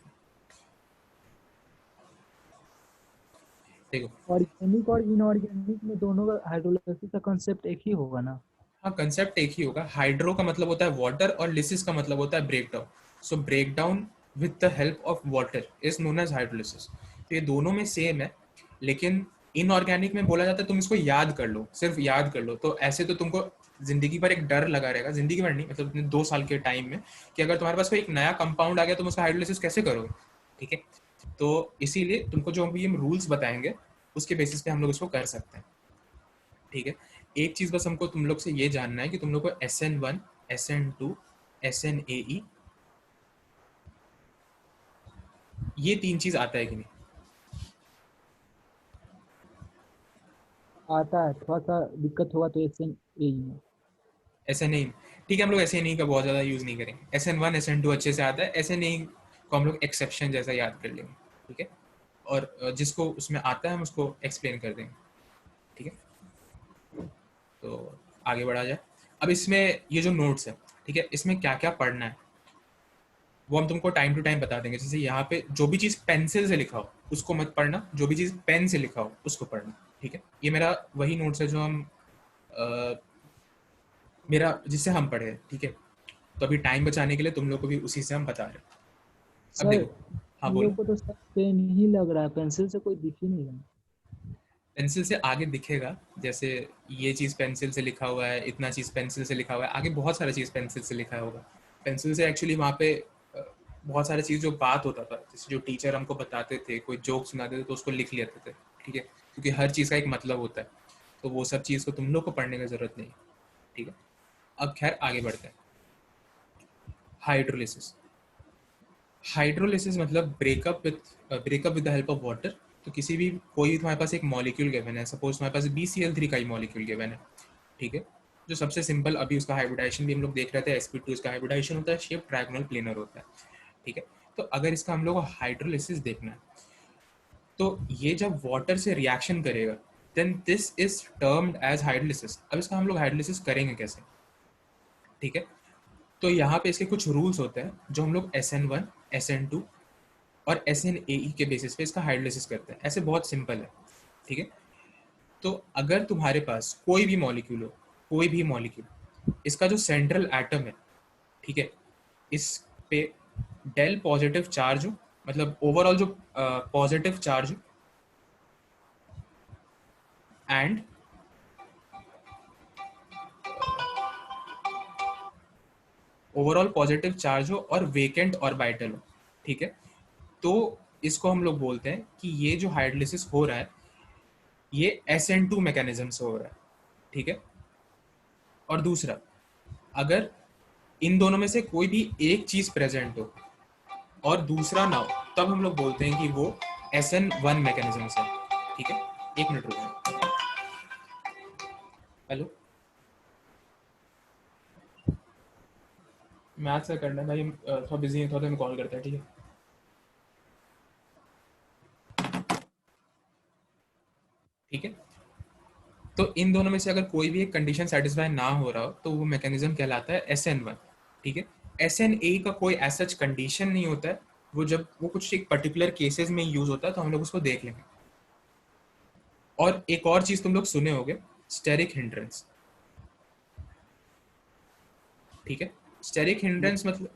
देखो, ऑर्गेनिक और इनऑर्गेनिक में दोनों का हाइड्रोलाइसिस का कंसेप्ट एक ही होगा ना? हाँ कंसेप्ट एक ही होगा। हाइड्रो का मतलब होता है वाटर और लिसिस का मतलब होता है break down. So break down with the help of water is known as hydrolysis. तो ये दोनों में सेम है, लेकिन इनऑर्गेनिक में बोला जाता है तुम इसको याद कर लो, सिर्फ याद कर लो। तो ऐसे तो तुमको जिंदगी भर एक डर लगा रहेगा, जिंदगी भर नहीं मतलब अपने 2 साल के टाइम में, कि अगर तुम्हारे पास कोई एक नया कंपाउंड आ गया तुम उसका हाइड्रोलिसिस कैसे करोगे, ठीक है। तो इसीलिए तुमको जो भी हम रूल्स बताएंगे उसके बेसिस पे हम लोग इसको कर सकते हैं, ठीक है। एक चीज बस हमको तुम लोग से ये जानना है कि तुम लोग को SN1, SN2, SNAE ये 3 चीज आता है कि नहीं? आता है, थोड़ा सा दिक्कत होगा तो SNAE में। SNAE ठीक है, हम लोग SNAE का बहुत ज्यादा यूज नहीं करेंगे। SN1, SN2 अच्छे से आता है, SNAE को हम लोग एक्सेप्शन जैसा याद कर लेंगे, ठीक है। और जिसको उसमें आता है हम उसको एक्सप्लेन कर देंगे, ठीक है। तो आगे बढ़ा जाए। अब इसमें ये जो नोट्स है, ठीक है, इसमें क्या क्या पढ़ना है वो हम तुमको टाइम टू टाइम बता देंगे। जैसे यहाँ पे जो भी चीज़ पेंसिल से लिखा हो उसको मत पढ़ना, जो भी चीज़ पेन से लिखा हो उसको पढ़ना, ठीक है। ये मेरा वही नोट्स है जो हम मेरा जिससे हम पढ़े, ठीक है। तो अभी टाइम बचाने के लिए तुम लोग को भी उसी से हम बता रहे हैं। अब सर देखो, हाँ हम बोलो। लोग को तो सर पेन ही लग रहा है, पेंसिल से कोई दिख ही नहीं रहा। पेंसिल से आगे दिखेगा, जैसे ये चीज़ पेंसिल से लिखा हुआ है, इतना चीज़ पेंसिल से लिखा हुआ है, आगे बहुत सारा चीज़ पेंसिल से लिखा होगा। पेंसिल से एक्चुअली वहाँ पे बहुत सारी चीज़ जो बात होता था, जैसे जो टीचर हमको बताते थे, कोई जोक सुनाते थे तो उसको लिख लेते थे, ठीक है, क्योंकि हर चीज़ का एक मतलब होता है। तो वो सब चीज़ को तुम लोग को पढ़ने की ज़रूरत नहीं, ठीक है। अब खैर आगे बढ़ते हैं। हाइड्रोलिसिस। हाइड्रोलिसिस मतलब breakup with the help of water. तो किसी भी कोई भी तुम्हारे पास एक मॉलिक्यूल गिवन है, सपोज तुम्हारे पास BCl3 का ही मॉलिक्यूल गिवन है, ठीक है। जो सबसे सिंपल, अभी उसका हाइब्रिडाइजेशन भी हम लोग देख रहे थे, sp2 इसका हाइब्रिडाइजेशन होता है, शेप ट्रायगोनल प्लेनर होता है, ठीक है। तो अगर इसका हम लोग को हाइड्रोलिसिस देखना है, तो ये जब वाटर से रिएक्शन करेगा then this is termed as hydrolysis. अब इसका हम लोग हाइड्रोलिसिस करेंगे कैसे, ठीक है। तो यहाँ पे इसके कुछ रूल्स होते हैं जो हम लोग SN1, SN2 और SNAE के बेसिस पे इसका हाइड्रोलिसिस करते हैं। ऐसे बहुत सिंपल है, ठीक है। तो अगर तुम्हारे पास कोई भी मॉलिक्यूल हो, कोई भी मॉलिक्यूल, इसका जो सेंट्रल एटम है, ठीक है, इस पे डेल पॉजिटिव चार्ज हो, मतलब ओवरऑल जो पॉजिटिव चार्ज हो, एंड ओवरऑल पॉजिटिव चार्ज हो और वेकेंट ऑर्बिटल हो, ठीक है, तो इसको हम लोग बोलते हैं कि ये जो हाइड्रोलिसिस हो रहा है ये SN2 मैकेनिज्म से हो रहा है, ठीक है। और दूसरा, अगर इन दोनों में से कोई भी एक चीज प्रेजेंट हो और दूसरा ना हो, तब हम लोग बोलते हैं कि वो SN1 मैकेनिज्म से, ठीक है। एक मिनट रुको। हेलो, मैथ से करना है भाई, हम थोड़ा बिजी हैं, थोड़ा देर में कॉल करते हैं, ठीक है। ठीक है, तो इन दोनों में से अगर कोई भी एक कंडीशन सेटिस्फाई ना हो रहा हो तो वो मैकेनिज्म कहलाता है SN1, ठीक है। SNA का कोई सच कंडीशन नहीं होता है, वो जब वो कुछ एक पर्टिकुलर केसेस में यूज होता है तो हम लोग उसको देख लेंगे। और एक और चीज तुम लोग सुने होगे, स्टेरिक हिंड्रेंस, ठीक है। स्टेरिक हिंड्रेंस मतलब,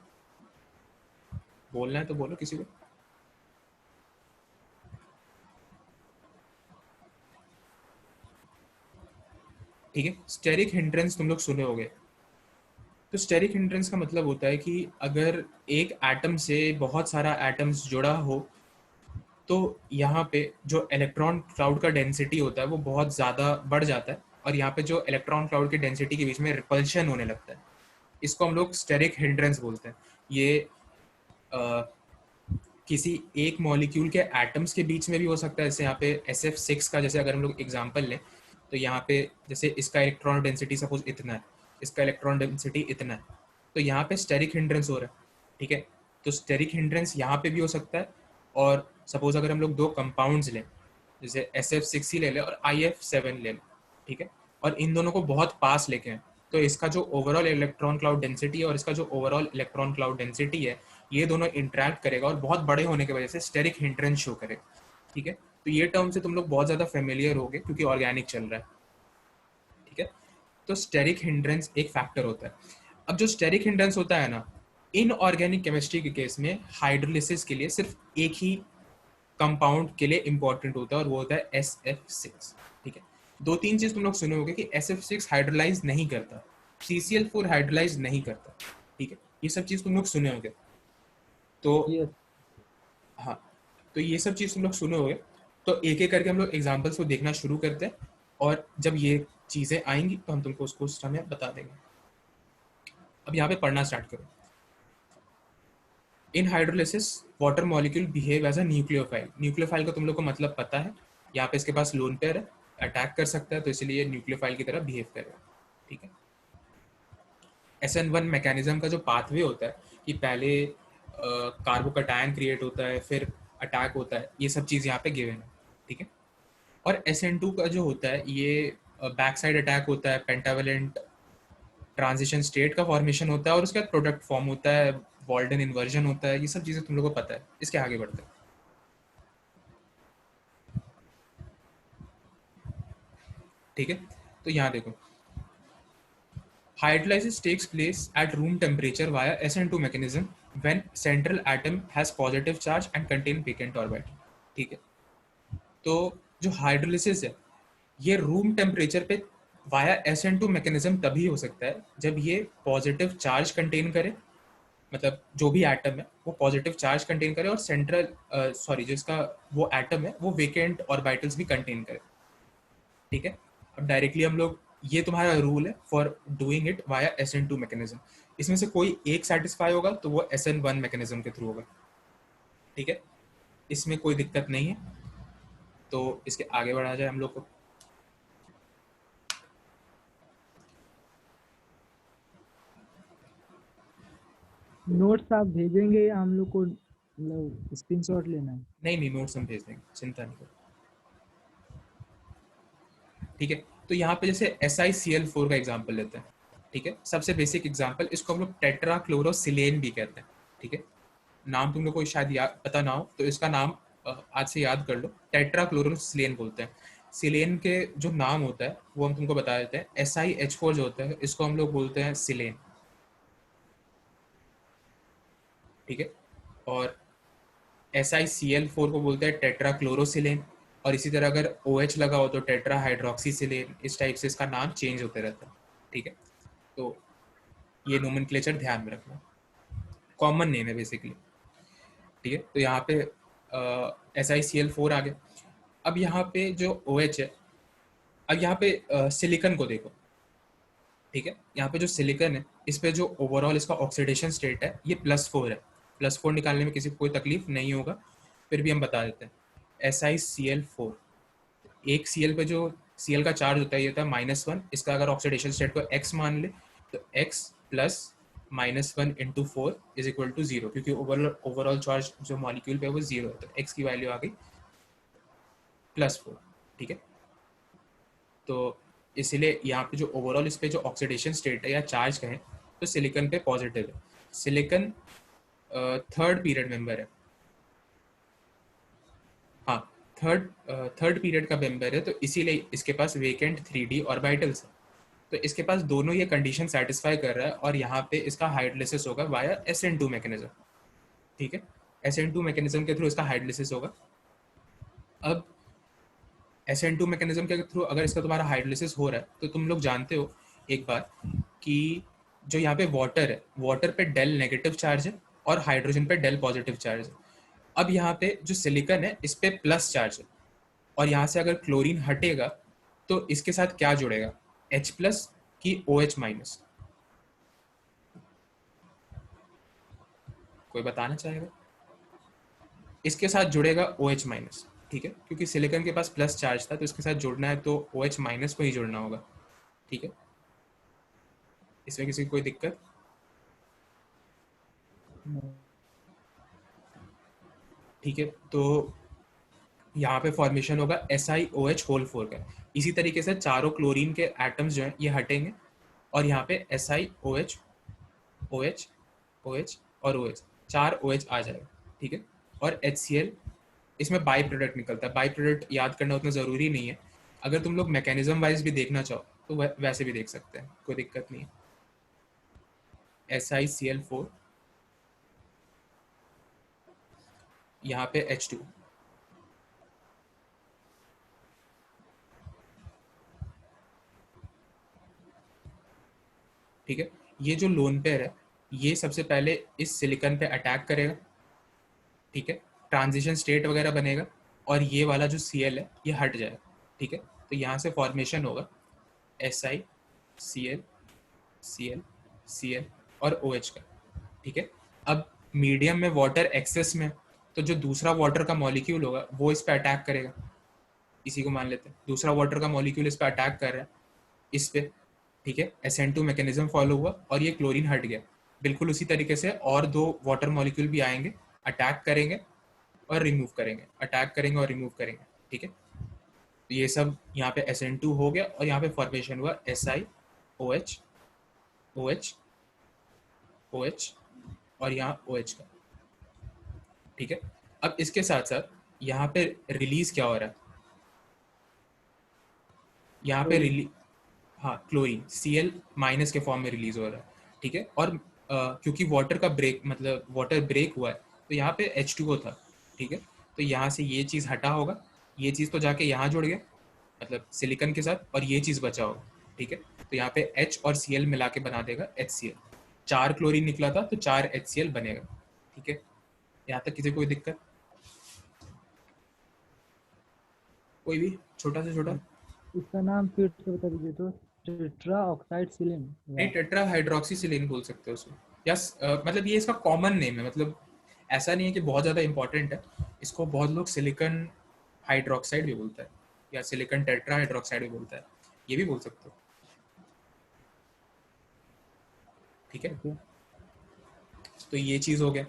बोलना है तो बोलो किसी को। ठीक है, स्टेरिक हिंड्रेंस तुम लोग सुने होगे। तो स्टेरिक हिंड्रेंस का मतलब होता है कि अगर एक एटम से बहुत सारा एटम्स जुड़ा हो तो यहाँ पे जो इलेक्ट्रॉन क्लाउड का डेंसिटी होता है वो बहुत ज़्यादा बढ़ जाता है, और यहाँ पे जो इलेक्ट्रॉन क्लाउड की डेंसिटी के बीच में रिपल्शन होने लगता है। इसको हम लोग स्टेरिक हिंड्रेंस बोलते हैं। ये अ, किसी एक मॉलिक्यूल के एटम्स के बीच में भी हो सकता है, जैसे यहाँ पे SF6 का जैसे अगर हम लोग एग्जांपल लें तो यहाँ पे जैसे इसका इलेक्ट्रॉन डेंसिटी सपोज इतना है, इसका इलेक्ट्रॉन डेंसिटी इतना है, तो यहाँ पे स्टेरिक हिंड्रेंस हो रहा है, ठीक है। तो स्टेरिक हिंड्रेंस यहाँ पे भी हो सकता है। और सपोज अगर हम लोग दो कंपाउंड्स लें, जैसे SF6 ही ले लें और IF7 ले लें, ठीक है, और इन दोनों को बहुत पास लेके हैं, तो इसका जो ओवरऑल इलेक्ट्रॉन क्लाउड डेंसिटी है और इसका जो ओवरऑल इलेक्ट्रॉन क्लाउड डेंसिटी है, ये दोनों इंटरेक्ट करेगा और बहुत बड़े होने की वजह से स्टेरिक हिंड्रेंस शो करेगा, ठीक है। तो ये टर्म से तुम लोग बहुत ज़्यादा फेमिलियर होगे क्योंकि ऑर्गेनिक चल रहा है, ठीक है। तो स्टेरिक हिंड्रेंस एक फैक्टर होता है। अब जो स्टेरिक हिंड्रेंस होता है ना, इन ऑर्गेनिक केमिस्ट्री के केस में हाइड्रोलिसिस के लिए सिर्फ एक ही कंपाउंड के लिए इंपॉर्टेंट होता है और वो होता है SF6, ठीक है। दो तीन चीज तुम लोग सुने होंगे कि SF6 हाइड्रोलाइज नहीं करता, CCl4 हाइड्रोलाइज नहीं करता, ठीक है। ये सब चीज तुम लोग सुने होंगे। तो ये हाँ, तो ये सब चीज तुम लोग सुने होंगे। तो एक एक करके हम लोग एग्जाम्पल्स को देखना शुरू करते हैं, और जब ये चीजें आएंगी तो हम तुमको उसको उस समय बता देंगे। अब यहाँ पे पढ़ना स्टार्ट करो। In hydrolysis water molecule behave as a nucleophile. Nucleophile का तुम लोग को मतलब पता है, यहाँ पे इसके पास लोन पेयर है, अटैक कर सकता है, तो इसलिए न्यूक्लियोफाइल की तरह बिहेव करेगा, ठीक है। SN1 मैकेनिज्म का जो पाथवे होता है कि पहले कार्बोकटायन क्रिएट होता है, फिर अटैक होता है, ये सब चीज़ यहाँ पे गिवन है, ठीक है। और SN2 का जो होता है ये बैक साइड अटैक होता है, पेंटावेलेंट ट्रांजिशन स्टेट का फॉर्मेशन होता है और उसके बाद प्रोडक्ट फॉर्म होता है, वॉल्डन इन्वर्जन होता है, ये सब चीज़ें तुम लोगों को पता है। इसके आगे बढ़ते हैं, ठीक है। तो यहाँ देखो, hydrolysis takes place at room temperature via SN2 mechanism when central atom has positive charge and contain vacant orbital, ठीक है। तो जो हाइड्रोलिसिस है ये रूम टेम्परेचर पे वाया SN2 मैकेनिज्म तभी हो सकता है जब ये पॉजिटिव चार्ज कंटेन करे, मतलब जो भी एटम है वो पॉजिटिव चार्ज कंटेन करे और सेंट्रल सॉरी जिसका वो एटम है वो वेकेंट ऑर्बिटल्स भी कंटेन करे, ठीक है। अब डायरेक्टली हम लोग, ये तुम्हारा रूल है for doing it via SN2 mechanism. इसमें से कोई एक सेटिस्फाई होगा तो वो SN1 मैकेनिज्म के थ्रू होगा, ठीक है। इसमें कोई दिक्कत नहीं है। तो इसके आगे बढ़ा जाए हम लोग को। नोट्स आप भेजेंगे या हम लोग को मतलब स्क्रीनशॉट लेना है? नहीं नहीं, नोट्स हम भेज देंगे, चिंता नहीं करो। ठीक है। तो यहाँ पे जैसे SiCl4 का एग्जांपल लेते हैं, ठीक है, सबसे बेसिक एग्जांपल, इसको हम लोग टेट्राक्लोरोसिलेन भी कहते हैं, ठीक है। नाम तुम लोग को शायद पता ना हो, तो इसका नाम आज से याद कर लो, टेट्राक्लोरोसिलेन बोलते हैं। सिलेन के जो नाम होता है वो हम तुमको बता देते हैं। SiH4 जो होता है इसको हम लोग बोलते हैं सिलेन, ठीक है। और SiCl4 को बोलते हैं टेट्राक्लोरोसिलेन। और इसी तरह अगर OH लगा हो तो टेट्रा हाइड्रोक्सीसिलेन, इस टाइप से इसका नाम चेंज होते रहता है, ठीक है। तो ये नोमेनक्लेचर ध्यान में रखना, कॉमन नेम है बेसिकली, ठीक है। तो यहाँ पे SiCl4 आ गया। अब यहाँ पे जो OH है, अब यहाँ पे सिलिकन को देखो, ठीक है। यहाँ पे जो सिलिकन है इस पे जो ओवरऑल इसका ऑक्सीडेशन स्टेट है ये +4 है। +4 निकालने में किसी को कोई तकलीफ नहीं होगा, फिर भी हम बता देते हैं। SiCl4, एक Cl पे जो Cl का चार्ज होता है ये होता है -1, इसका अगर ऑक्सीडेशन स्टेट को x मान ले तो x plus -1 into 4 is equal to 0, क्योंकि ओवरऑल चार्ज जो मॉलिक्यूल पे है वो 0 है, तो x की वैल्यू आ गई +4, ठीक है। तो इसीलिए यहाँ पे जो ओवरऑल इस पे जो ऑक्सीडेशन स्टेट है या चार्ज कहें तो सिलिकॉन पे पॉजिटिव है। सिलिकॉन थर्ड पीरियड मेंबर है, हाँ, थर्ड पीरियड का मेंबर है, तो इसीलिए इसके पास वेकेंट 3D ऑर्बिटल्स है। तो इसके पास दोनों ये कंडीशन सेटिस्फाई कर रहा है और यहाँ पे इसका हाइड्रोलिसिस होगा वाया SN2 मैकेनिज्म, ठीक है। SN2 मैकेनिज्म के थ्रू इसका हाइड्रोलिसिस होगा। अब SN2 मैकेनिज्म के थ्रू अगर इसका तुम्हारा हाइड्रोलिसिस हो रहा है तो तुम लोग जानते हो एक बार कि जो यहाँ पे वाटर है, वाटर पे डेल नेगेटिव चार्ज है और हाइड्रोजन पे डेल पॉजिटिव चार्ज है। अब यहाँ पे जो सिलिकॉन है इस पे प्लस चार्ज है, और यहाँ से अगर क्लोरीन हटेगा तो इसके साथ क्या जुड़ेगा, H प्लस की OH माइनस, कोई बताना चाहेगा? इसके साथ जुड़ेगा OH माइनस, ठीक है, क्योंकि सिलिकॉन के पास प्लस चार्ज था तो इसके साथ जुड़ना है तो OH माइनस को ही जुड़ना होगा, ठीक है। इसमें किसी को कोई दिक्कत? ठीक है। तो यहाँ पे फॉर्मेशन होगा SiOH4 का। इसी तरीके से चारों क्लोरीन के एटम्स जो हैं ये हटेंगे और यहाँ पे SiOH, OH, OH और OH, 4 OH आ जाएगा, ठीक है। और HCl, इसमें बाई प्रोडक्ट निकलता है। बाई प्रोडक्ट याद करना उतना ज़रूरी नहीं है, अगर तुम लोग मैकेनिज्म वाइज भी देखना चाहो तो वैसे भी देख सकते हैं, कोई दिक्कत नहीं है। SiCl4, यहाँ पे H2, ठीक है। ये जो लोन पेयर है ये सबसे पहले इस सिलिकॉन पे अटैक करेगा, ठीक है, ट्रांजिशन स्टेट वगैरह बनेगा और ये वाला जो Cl है ये हट जाएगा, ठीक है। तो यहाँ से फॉर्मेशन होगा Si, Cl, Cl, Cl और OH का, ठीक है। अब मीडियम में वाटर एक्सेस में, तो जो दूसरा वाटर का मॉलिक्यूल होगा वो इस पे अटैक करेगा, इसी को मान लेते हैं दूसरा वाटर का मॉलिक्यूल इस पे अटैक कर रहा है इस पे, ठीक है। SN2 मैकेनिज्म फॉलो हुआ और ये क्लोरीन हट गया। बिल्कुल उसी तरीके से और दो वाटर मॉलिक्यूल भी आएंगे, अटैक करेंगे और रिमूव करेंगे, अटैक करेंगे और रिमूव करेंगे, ठीक है। तो ये सब यहाँ पे SN2 हो गया और यहाँ पे फॉर्मेशन हुआ SiOH, OH, OH और यहाँ OH का, ठीक है। अब इसके साथ साथ यहाँ पे रिलीज क्या हो रहा है, यहाँ पे रिलीज, हाँ, क्लोरीन Cl माइनस के फॉर्म में रिलीज हो रहा है, ठीक है। और क्योंकि वाटर का ब्रेक, मतलब वाटर ब्रेक हुआ है तो यहाँ पे H2O था, ठीक है। तो यहाँ से ये चीज़ हटा होगा, ये चीज़ तो जाके यहाँ जुड़ गया, मतलब सिलिकॉन के साथ, और ये चीज़ बचा होगा, ठीक है। तो यहाँ पे H और Cl मिला के बना देगा HCl। 4 क्लोरीन निकला था तो 4 HCl बनेगा, ठीक है। यहाँ तक किसी को कोई दिक्कत? कोई भी छोटा से छोटा? इसका नाम फिर से बता दीजिए तो। Tetra oxide silane. नहीं, टेट्रा हाइड्रोक्सीसिलीन बोल सकते हो उसको, या मतलब ये इसका कॉमन नेम है, मतलब ऐसा नहीं है कि बहुत ज़्यादा इंपॉर्टेंट है। इसको बहुत लोग सिलिकॉन हाइड्रोक्साइड भी बोलता है या सिलिकॉन टेट्रा हाइड्रोक्साइड भी बोलता है, ये भी बोल सकते हो, ठीक है। ओके। तो ये चीज़ हो गया,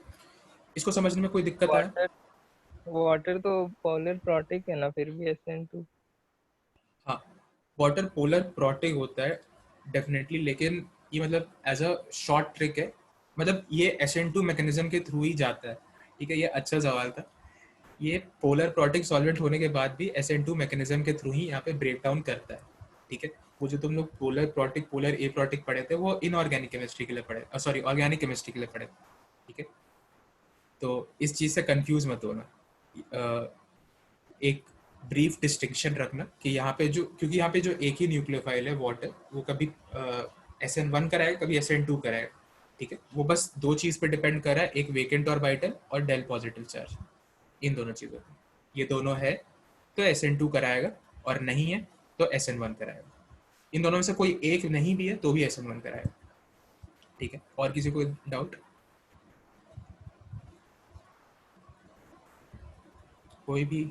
इसको समझने में कोई दिक्कत आया? वाटर वाटर तो पॉलर प्रोटिक है ना, फिर भी SN2। हाँ, वाटर पोलर प्रोटिक होता है डेफिनेटली, लेकिन ये मतलब एज अ शॉर्ट ट्रिक है, मतलब ये SN2 मैकेनिज्म के थ्रू ही जाता है। ठीक है, ये अच्छा सवाल था। ये पोलर प्रोटिक सॉल्वेंट होने के बाद भी SN2 मैकेनिज्म के थ्रू ही यहाँ पे ब्रेक डाउन करता है। ठीक है, वो जो तुम लोग पोलर प्रोटिक पोलर ए प्रोटिक पढ़े थे वो इनऑर्गेनिक केमिस्ट्री के लिए पढ़े, सॉरी ऑर्गेनिक केमिस्ट्री के लिए पढ़े। ठीक है, तो इस चीज़ से कंफ्यूज मत होना। एक ब्रीफ डिस्टिंक्शन रखना कि यहाँ पे जो, क्योंकि यहाँ पे जो एक ही न्यूक्लियोफाइल है वाटर, वो कभी SN1 कराएगा, कभी SN2 कराएगा। ठीक है, वो बस दो चीज़ पे डिपेंड कर रहा है, एक वेकेंट ऑर्बिटल और डेल पॉजिटिव चार्ज, इन दोनों चीज़ों पे। ये दोनों है तो SN2 कराएगा, और नहीं है तो SN1 कराएगा। इन दोनों में से कोई एक नहीं भी है तो भी SN1 कराएगा। ठीक है, और किसी को डाउट? कोई भी?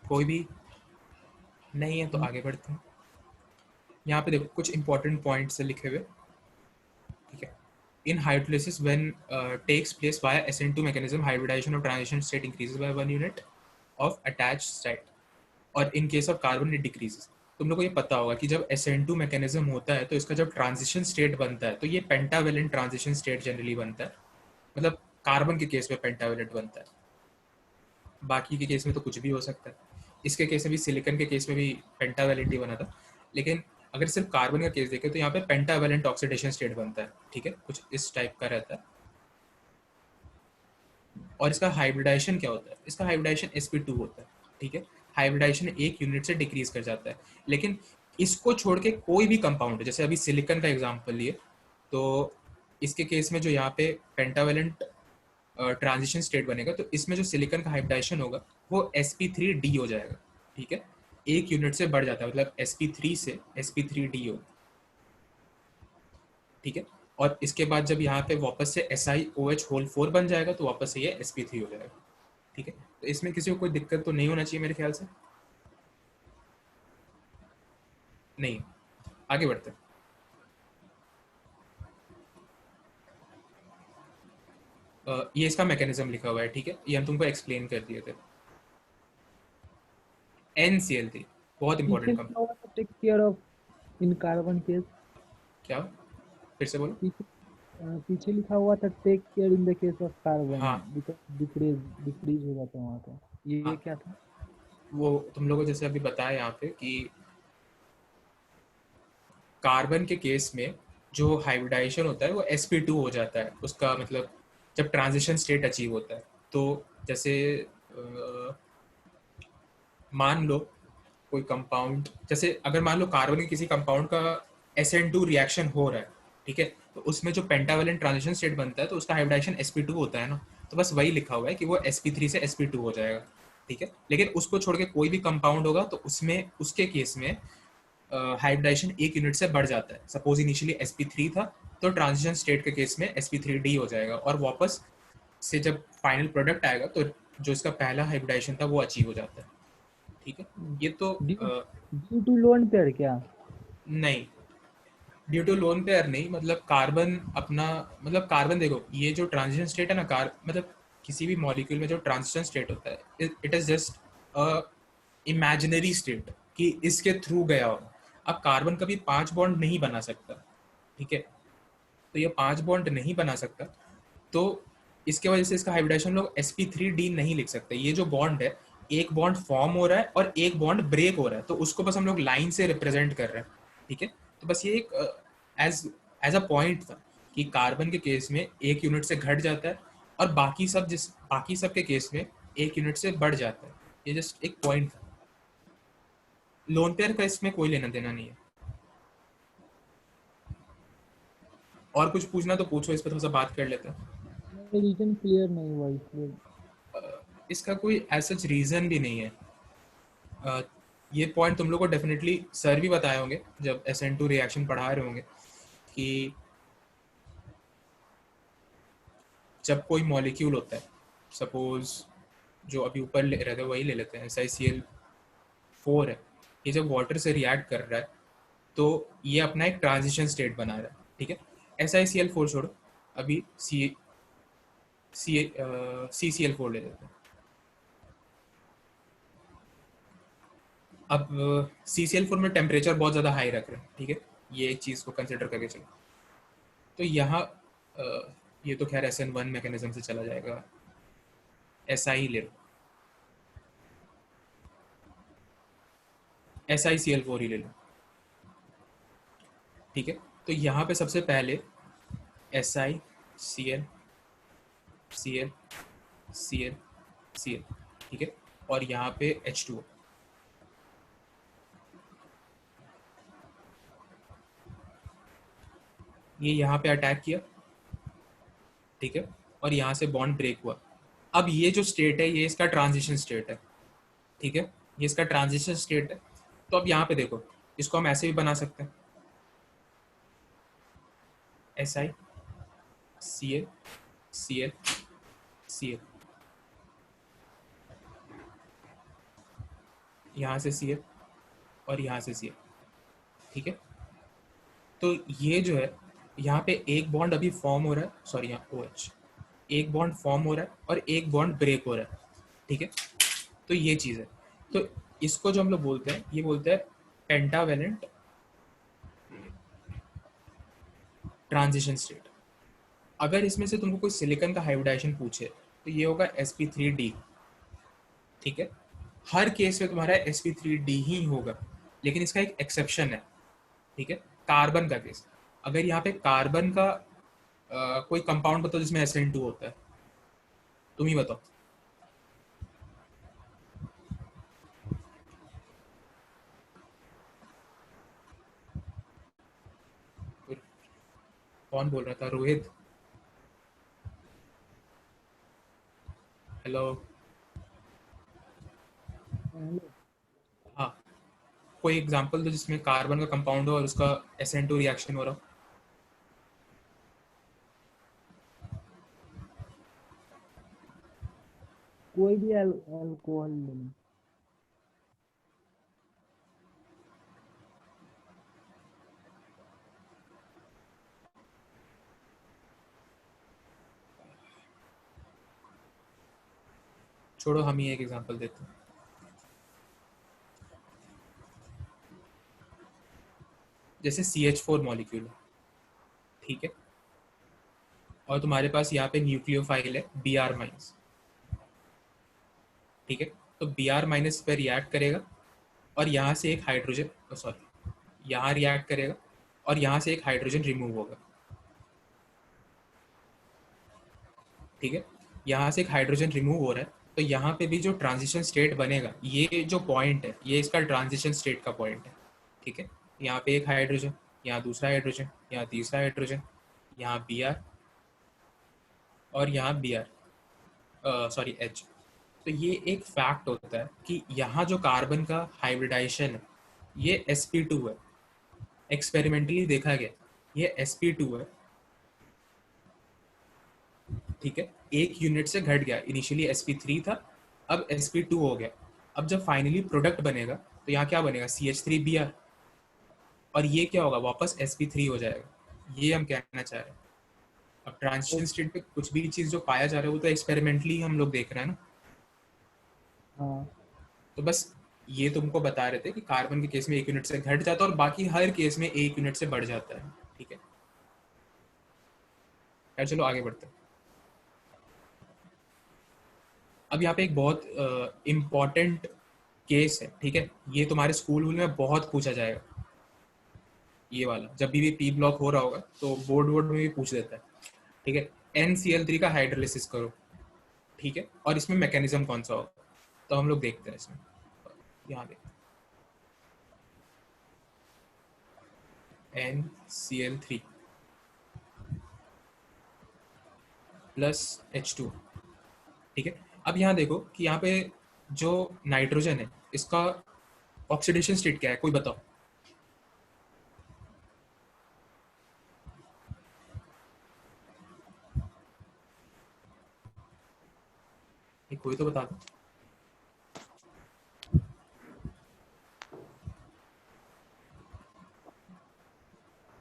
कोई भी नहीं है तो आगे बढ़ते हैं। यहाँ पे देखो कुछ इंपॉर्टेंट पॉइंट्स लिखे हुए। ठीक है, in hydrolysis when takes place via SN2 mechanism, hybridization of transition state increases by 1 unit of attached state, और in case of carbon it decreases। तुम लोग को ये पता होगा कि जब SN2 मैकेनिज्म होता है तो इसका जब ट्रांजिशन स्टेट बनता है तो ये पेंटावेलेंट ट्रांजिशन स्टेट जनरली बनता है, मतलब कार्बन के केस में पेंटावेलेंट बनता है, बाकी के केस में तो कुछ भी हो सकता है। इसके केस में भी, सिलिकॉन के केस में भी पेंटावेलेंट ही बना था, लेकिन अगर सिर्फ कार्बन का केस देखें तो यहाँ पे पेंटावेलेंट ऑक्सीडेशन स्टेट बनता है। ठीक है, कुछ इस टाइप का रहता है। और इसका हाइब्रिडाइजेशन क्या होता है? इसका हाइब्रिडाइजेशन sp2 होता है। ठीक है, हाइब्रिडाइजेशन एक यूनिट से डिक्रीज कर जाता है, लेकिन इसको छोड़ के कोई भी कंपाउंड, जैसे अभी सिलिकॉन का एग्जांपल लिए, तो इसके केस में जो यहाँ पे पेंटावेलेंट ट्रांजिशन स्टेट बनेगा, तो इसमें जो सिलिकॉन का हाइब्रिडाइजेशन होगा वो sp3d हो जाएगा। ठीक है, एक यूनिट से बढ़ जाता है, मतलब sp3 से sp3d हो। ठीक है, और इसके बाद जब यहाँ पे वापस से SiOH होल 4 बन जाएगा तो वापस से ये sp3 हो जाएगा। ठीक है, तो इसमें किसी को कोई दिक्कत तो नहीं होना चाहिए मेरे ख्याल से। नहीं, आगे बढ़ते हैं। ये इसका मैकेनिज्म लिखा हुआ है। ठीक है, ये हम तुमको एक्सप्लेन कर दिए थे। NCl3 बहुत पीछे इंपॉर्टेंट लिखा हुआ था take care of in carbon case. क्या? फिर से बोलो। पीछे पीछे लिखा हुआ था take care in the case of carbon, हाँ बिकॉज डिक्रीज डिक्रीज हो जाता है वहाँ का। ये हाँ, क्या था? वो तुम लोगों को जैसे अभी बताया यहाँ पे कि कार्बन के केस में जो हाइब्रिडाइजेशन होता है वो sp2 हो जाता है, उसका मतलब जब ट्रांजिशन स्टेट अचीव होता है। तो जैसे मान लो कोई कंपाउंड, जैसे अगर मान लो कार्बन के किसी कंपाउंड का SN2 रिएक्शन हो रहा है, ठीक है, तो उसमें जो पेंटावेलेंट ट्रांजिशन स्टेट बनता है तो उसका हाइब्रिडाइजेशन sp2 होता है ना, तो बस वही लिखा हुआ है कि वो sp3 से sp2 हो जाएगा। ठीक है, लेकिन उसको छोड़ के कोई भी कंपाउंड होगा तो उसमें, उसके केस में हाइब्रिडाइजेशन एक यूनिट से बढ़ जाता है। सपोज इनिशियली sp3 था तो ट्रांजिशन स्टेट के केस में sp3d हो जाएगा, और वापस से जब फाइनल प्रोडक्ट आएगा तो जो इसका पहला हाइब्रिडाइजेशन था वो अचीव हो जाता है। ठीक है, ये तो due due to lone pair क्या? नहीं, ड्यू टू लोन पेयर नहीं, मतलब कार्बन अपना, मतलब कार्बन देखो, ये जो ट्रांजिशन स्टेट है ना, मतलब किसी भी मॉलिक्यूल में जो ट्रांजिशन स्टेट होता है, it is just a imaginary state कि इसके थ्रू गया हो। अब कार्बन कभी 5 बॉन्ड नहीं बना सकता। ठीक है, तो ये 5 बॉन्ड नहीं बना सकता, तो इसके वजह से इसका हाइब्रिडाइजेशन लोग sp3d नहीं लिख सकते। ये जो बॉन्ड है, एक बॉन्ड फॉर्म हो रहा है और एक बॉन्ड ब्रेक हो रहा है, तो उसको बस हम लोग लाइन से रिप्रेजेंट कर रहे हैं। ठीक है, तो बस ये एक एज एज अ पॉइंट था कि कार्बन के केस में एक यूनिट से घट जाता है, और बाकी सब के केस में एक यूनिट से बढ़ जाता है। ये जस्ट एक पॉइंट था, लोन पेयर का इसमें कोई लेना देना नहीं है। और कुछ पूछना तो पूछो, इस पर थोड़ा सा बात कर लेते हैं। रीजन क्लियर नहीं हुआ इसलिए। इसका कोई ऐसा रीज़न भी नहीं है। ये पॉइंट तुम लोग को डेफिनेटली सर भी बताए होंगे जब SN2 रिएक्शन पढ़ा रहे होंगे, कि जब कोई मॉलिक्यूल होता है, सपोज जो अभी ऊपर ले रहे थे वही ले लेते हैं, SiCl4 है, ये जब वाटर से रिएक्ट कर रहा है तो ये अपना एक ट्रांजिशन स्टेट बना रहा है। ठीक है, SiCl4 छोड़ो, अभी CCl4 ले लेते हैं। अब CCl4 में टेम्परेचर बहुत ज़्यादा हाई रख रहे हैं, ठीक है, ये एक चीज़ को कंसिडर करके चलो। तो यहाँ ये तो खैर SN1 मैकेनिज्म से चला जाएगा, SI ले लो, SiCl4 ही ले लो, ठीक है। तो यहाँ पे सबसे पहले Si Cl Cl Cl Cl, ठीक है, और यहाँ पे H2O, ये यहाँ पे अटैक किया, ठीक है, और यहाँ से बॉन्ड ब्रेक हुआ। अब ये जो स्टेट है ये इसका ट्रांजिशन स्टेट है, ठीक है, ये इसका ट्रांजिशन स्टेट है। तो अब यहाँ पे देखो, इसको हम ऐसे भी बना सकते हैं, SI Cl Cl Cl, यहाँ से Cl और यहाँ से Cl, ठीक है। तो ये जो है यहाँ पे एक बॉन्ड अभी फॉर्म हो रहा है, सॉरी यहाँ OH, एक बॉन्ड फॉर्म हो रहा है और एक बॉन्ड ब्रेक हो रहा है, ठीक है। तो ये चीज़ है। तो इसको जो हम लोग बोलते हैं, ये बोलते हैं पेंटावेलेंट ट्रांजिशन स्टेट। अगर इसमें से तुमको कोई सिलिकॉन का हाइब्रिडाइजेशन पूछे तो ये होगा sp3d, ठीक है। हर केस में तुम्हारा sp3d ही होगा, लेकिन इसका एक एक्सेप्शन है, ठीक है, कार्बन का केस। अगर यहाँ पे कार्बन का कोई कंपाउंड बताओ जिसमें SN2 होता है, तुम ही बताओ। कौन बोल रहा था? रोहित? हेलो? हेलो। हाँ, कोई एग्जांपल दो जिसमें कार्बन का कंपाउंड हो और उसका SN2 रिएक्शन हो रहा हो। कोई भी अल्कोहल ले लो। छोड़ो, हम ही एक एग्जांपल देते हैं। जैसे CH4 मॉलिक्यूल है, ठीक है, और तुम्हारे पास यहाँ पे न्यूक्लियोफाइल है Br-, ठीक है। तो Br- पे रिएक्ट करेगा और यहाँ से एक हाइड्रोजन, सॉरी, यहाँ रिएक्ट करेगा और यहाँ से एक हाइड्रोजन रिमूव होगा, ठीक है। यहाँ से एक हाइड्रोजन रिमूव हो रहा है, तो यहाँ पे भी जो ट्रांजिशन स्टेट बनेगा, ये जो पॉइंट है ये इसका ट्रांजिशन स्टेट का पॉइंट है, ठीक है। यहाँ पे एक हाइड्रोजन, यहाँ दूसरा हाइड्रोजन, यहाँ तीसरा हाइड्रोजन, यहाँ Br और यहाँ Br, सॉरी H। तो ये एक फैक्ट होता है कि यहाँ जो कार्बन का हाइब्रिडाइजेशन है ये sp2 है, एक्सपेरिमेंटली देखा गया ये sp2 है, ठीक है। एक यूनिट से घट गया, इनिशियली sp3 था, अब sp2 हो गया। अब जब फाइनली प्रोडक्ट बनेगा तो यहाँ क्या बनेगा? CH3Br, और ये क्या होगा? वापस sp3 हो जाएगा। ये हम कहना चाह रहे हैं। अब ट्रांजिशन स्टेट पे कुछ भी चीज़ जो पाया जा रहा है वो तो एक्सपेरिमेंटली हम लोग देख रहे हैं ना। हाँ। तो बस ये तुमको बता रहे थे कि कार्बन के केस में एक यूनिट से घट जाता है और बाकी हर केस में एक यूनिट से बढ़ जाता है, ठीक है। यार चलो आगे बढ़ते हैं। अब यहाँ पे एक बहुत इम्पॉर्टेंट केस है, ठीक है, ये तुम्हारे स्कूल में बहुत पूछा जाएगा। ये वाला जब भी पी ब्लॉक हो रहा होगा तो बोर्ड वोर्ड में भी पूछ देता है, ठीक है। NCl3 का हाइड्रोलिसिस करो, ठीक है, और इसमें मैकेनिज्म कौन सा होगा? तो हम लोग देखते हैं इसमें, यहाँ देखते हैं NCl3 प्लस H2, ठीक है। अब यहाँ देखो कि यहाँ पे जो नाइट्रोजन है इसका ऑक्सीडेशन स्टेट क्या है, कोई बताओ। ये कोई तो बता दो।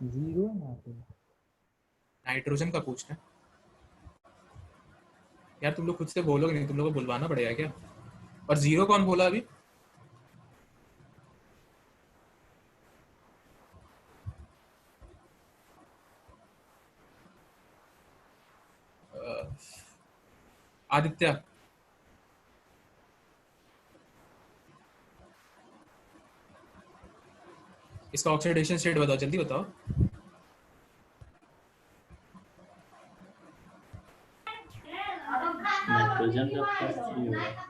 जीरो है यहाँ पे। नाइट्रोजन का पूछना है यार, तुम लोग खुद से बोलोगे नहीं, तुम लोग को बुलवाना पड़ेगा क्या? और जीरो कौन बोला अभी? आदित्य, इसका ऑक्सीडेशन स्टेट बताओ, जल्दी बताओ। नाइट्रोजन का +3 होगा।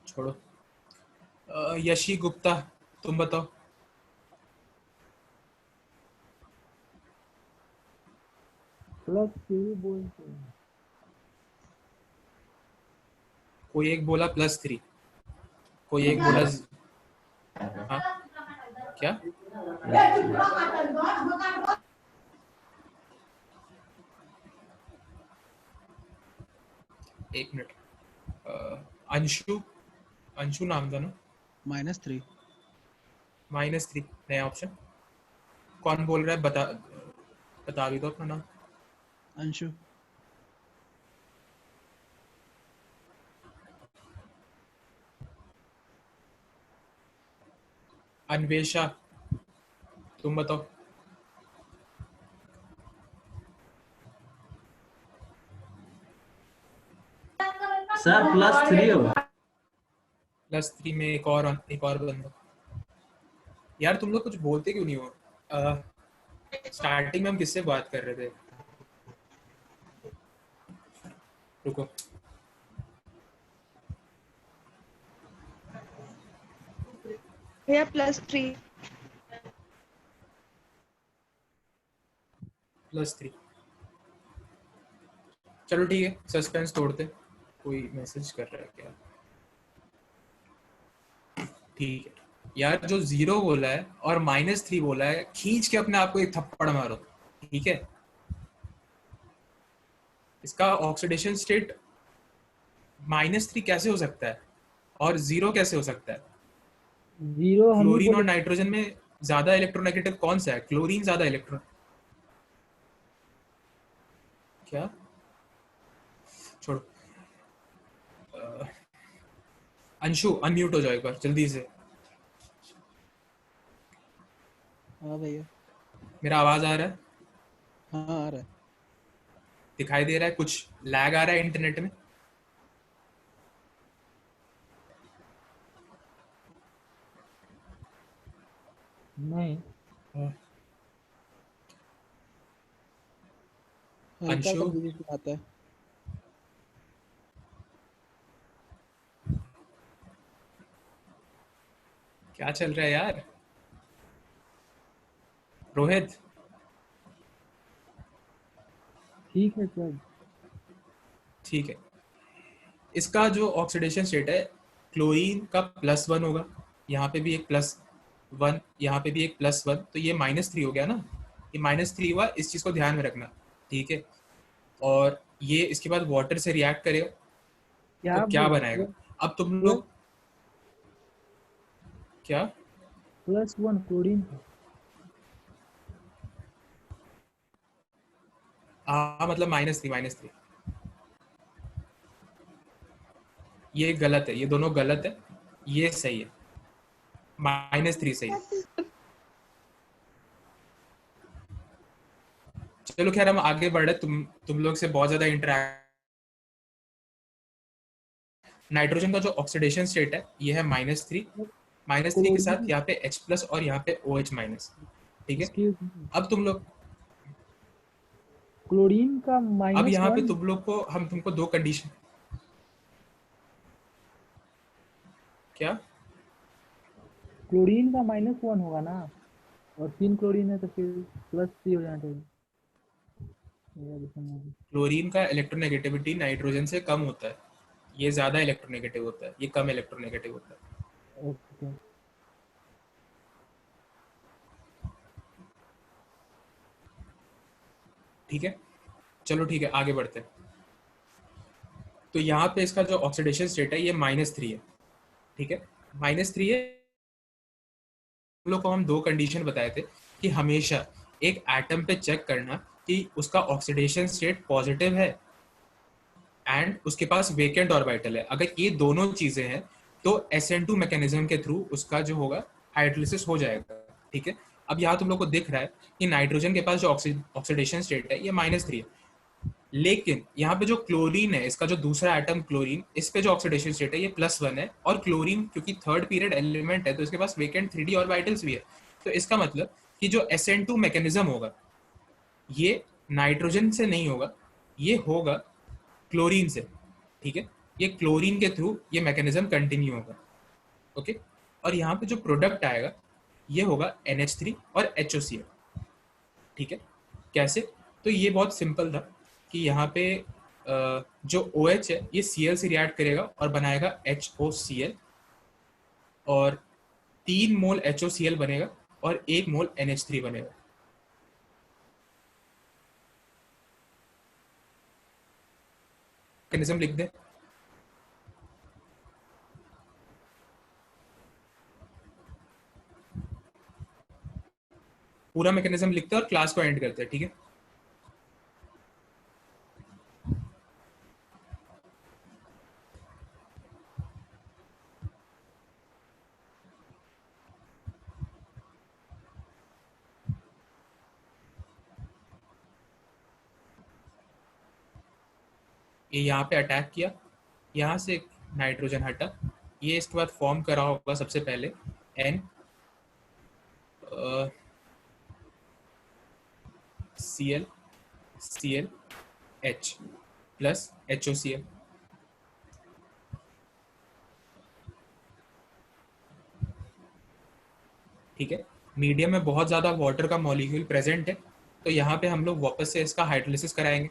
छोड़ो। यशी गुप्ता, तुम बताओ। +3 बोलते हैं। कोई एक बोला +3, कोई एक बोला हाँ क्या? एक मिनट। अंशु, अंशु नाम था ना? -3। -3 नया ऑप्शन। कौन बोल रहा है? बता भी दो अपना नाम। अंशु। अन्वेषा, तुम बताओ। सर +3 होगा। +3 में एक और बंदा। यार तुम लोग कुछ बोलते क्यों नहीं हो? स्टार्टिंग में हम किससे बात कर रहे थे? रुको। भैया +3। +3। चलो ठीक है, सस्पेंस तोड़ते। कोई मैसेज कर रहा है क्या? ठीक है यार, जो 0 बोला है और -3 बोला है, खींच के अपने आप को एक थप्पड़ मारो, ठीक है? इसका ऑक्सीडेशन स्टेट -3 कैसे हो सकता है और 0 कैसे हो सकता है? 0 हम ही क्लोरीन और बोले। नाइट्रोजन में ज्यादा इलेक्ट्रोनेगेटिव कौन सा है? क्लोरीन ज्यादा इलेक्ट्रॉन। क्या? छोड़ो। अंशु अनम्यूट हो जाओ एक बार जल्दी से। हाँ भैया। मेरा आवाज आ रहा है? हाँ आ रहा है। दिखाई दे रहा है? कुछ लैग आ रहा है इंटरनेट में? नहीं। हल्का सा अंशु, ग्लिच आता है। क्या चल रहा है यार? रोहित, ठीक है सर। ठीक है। इसका जो ऑक्सीडेशन स्टेट है, क्लोरीन का +1 होगा, यहाँ पे भी एक +1, यहाँ पे भी एक +1, तो ये -3 हो गया ना? ये -3 हुआ, इस चीज को ध्यान में रखना, ठीक है? और ये इसके बाद वाटर से रिएक्ट करेगा तो क्या क्या बोल बनाएगा? अब तुम प्लस लोग क्या? +1 क्लोरीन था। हाँ मतलब -3। ये गलत है, ये दोनों गलत है, ये सही है। -3 सही है। चलो खैर, हम आगे बढ़ रहे। तुम लोग से बहुत ज्यादा इंटरेक्ट। नाइट्रोजन का जो ऑक्सीडेशन स्टेट है ये है -3। -3 के साथ क्लोरीन। यहाँ पे H+ और यहाँ पे OH-, ठीक है? Excuse me. अब तुम लोग, क्लोरीन का अब यहाँ पे -1। तुम लोग को हम तुमको दो कंडीशन। क्या? क्लोरीन का -1 होगा ना, और 3 क्लोरीन है तो फिर +3 हो जाना चाहिए। क्लोरीन का इलेक्ट्रोनेगेटिविटी नाइट्रोजन से कम होता है, ये ज्यादा इलेक्ट्रोनेगेटिव होता है, ये कम इलेक्ट्रोनेगेटिव होता है। ओके। ठीक है, चलो ठीक है, आगे बढ़ते हैं। तो यहाँ पे इसका जो ऑक्सीडेशन स्टेट है ये -3 है, ठीक है? -3 है। हम लोग को हम दो कंडीशन बताए थे कि हमेशा एक एटम पे चेक करना कि उसका ऑक्सीडेशन स्टेट पॉजिटिव है एंड उसके पास वेकेंट ऑर्बिटल है। अगर ये दोनों चीजें हैं तो SN2 मैकेनिज्म के थ्रू उसका जो होगा हाइड्रोलिसिस हो जाएगा, ठीक है? अब यहाँ तुम लोग को दिख रहा है कि नाइट्रोजन के पास जो ऑक्सीडेशन स्टेट है ये -3 है, लेकिन यहाँ पे जो क्लोरीन है, इसका जो दूसरा एटम क्लोरीन, इस पे जो ऑक्सीडेशन स्टेट है ये +1 है, और क्लोरीन क्योंकि थर्ड पीरियड एलिमेंट है तो इसके पास वेकेंट 3d ऑर्बिटल्स भी है। तो इसका मतलब कि जो SN2 मैकेनिज्म होगा ये नाइट्रोजन से नहीं होगा, ये होगा क्लोरीन से, ठीक है। ये क्लोरीन के थ्रू ये मैकेनिज्म कंटिन्यू होगा, ओके। और यहाँ पे जो प्रोडक्ट आएगा ये होगा NH3 और HOCl, ठीक है। कैसे? तो ये बहुत सिंपल था कि यहाँ पे जो OH है ये Cl से रिएक्ट करेगा और बनाएगा HOCl, और 3 मोल HOCl बनेगा और 1 मोल NH3 बनेगा। मैकेनिज्म लिख दे। पूरा मैकेनिज्म लिखते हैं और क्लास को एंड करते हैं, ठीक है। ये यहाँ पे अटैक किया, यहाँ से नाइट्रोजन हटा, ये इसके बाद फॉर्म करा होगा सबसे पहले N Cl Cl H plus HOCl, ठीक है। मीडियम में बहुत ज़्यादा वाटर का मॉलिक्यूल प्रेजेंट है, तो यहाँ पे हम लोग वापस से इसका हाइड्रोलिसिस कराएंगे।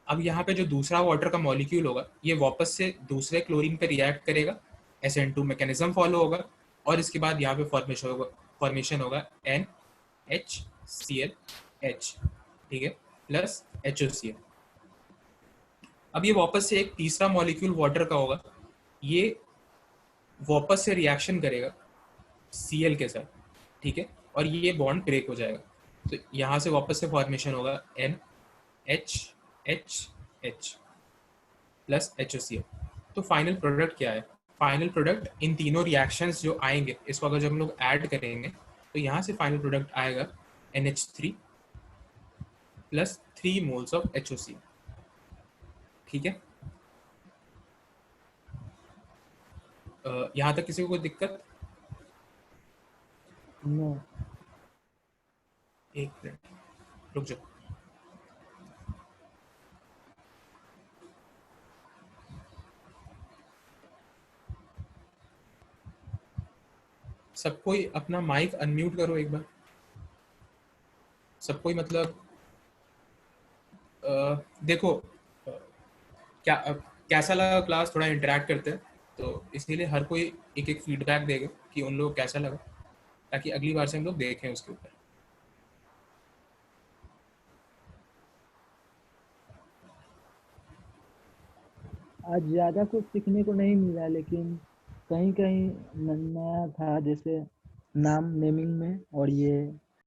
अब यहाँ पे जो दूसरा वाटर का मॉलिक्यूल होगा ये वापस से दूसरे क्लोरीन पे रिएक्ट करेगा, SN2 मैकेनिज्म फॉलो होगा, और इसके बाद यहाँ पे फॉर्मेशन होगा NHClH, ठीक है, प्लस HOCl। अब ये वापस से एक तीसरा मॉलिक्यूल वाटर का होगा, ये वापस से रिएक्शन करेगा Cl के साथ, ठीक है, और ये बॉन्ड ब्रेक हो जाएगा। तो यहाँ से वापस से फॉर्मेशन होगा NHH प्लस HOCl। तो फाइनल प्रोडक्ट क्या है? फाइनल प्रोडक्ट इन तीनों रिएक्शंस जो आएंगे इसको अगर जब हम लोग ऐड करेंगे तो यहाँ से फाइनल प्रोडक्ट आएगा NH3 plus 3 moles of HOCl, ठीक है। यहाँ तक किसी को कोई दिक्कत? नो। एक मिनट रुक जाओ। सब कोई अपना माइक अनम्यूट करो एक बार। सब कोई मतलब देखो कैसा लगा क्लास, थोड़ा इंटरेक्ट करते हैं, तो इसीलिए हर कोई एक एक फीडबैक देगा कि उन लोगों को कैसा लगा, ताकि अगली बार से हम लोग देखें उसके ऊपर। आज ज़्यादा कुछ सीखने को नहीं मिला, लेकिन कहीं कहीं नया था, जैसे नाम नेमिंग में, और ये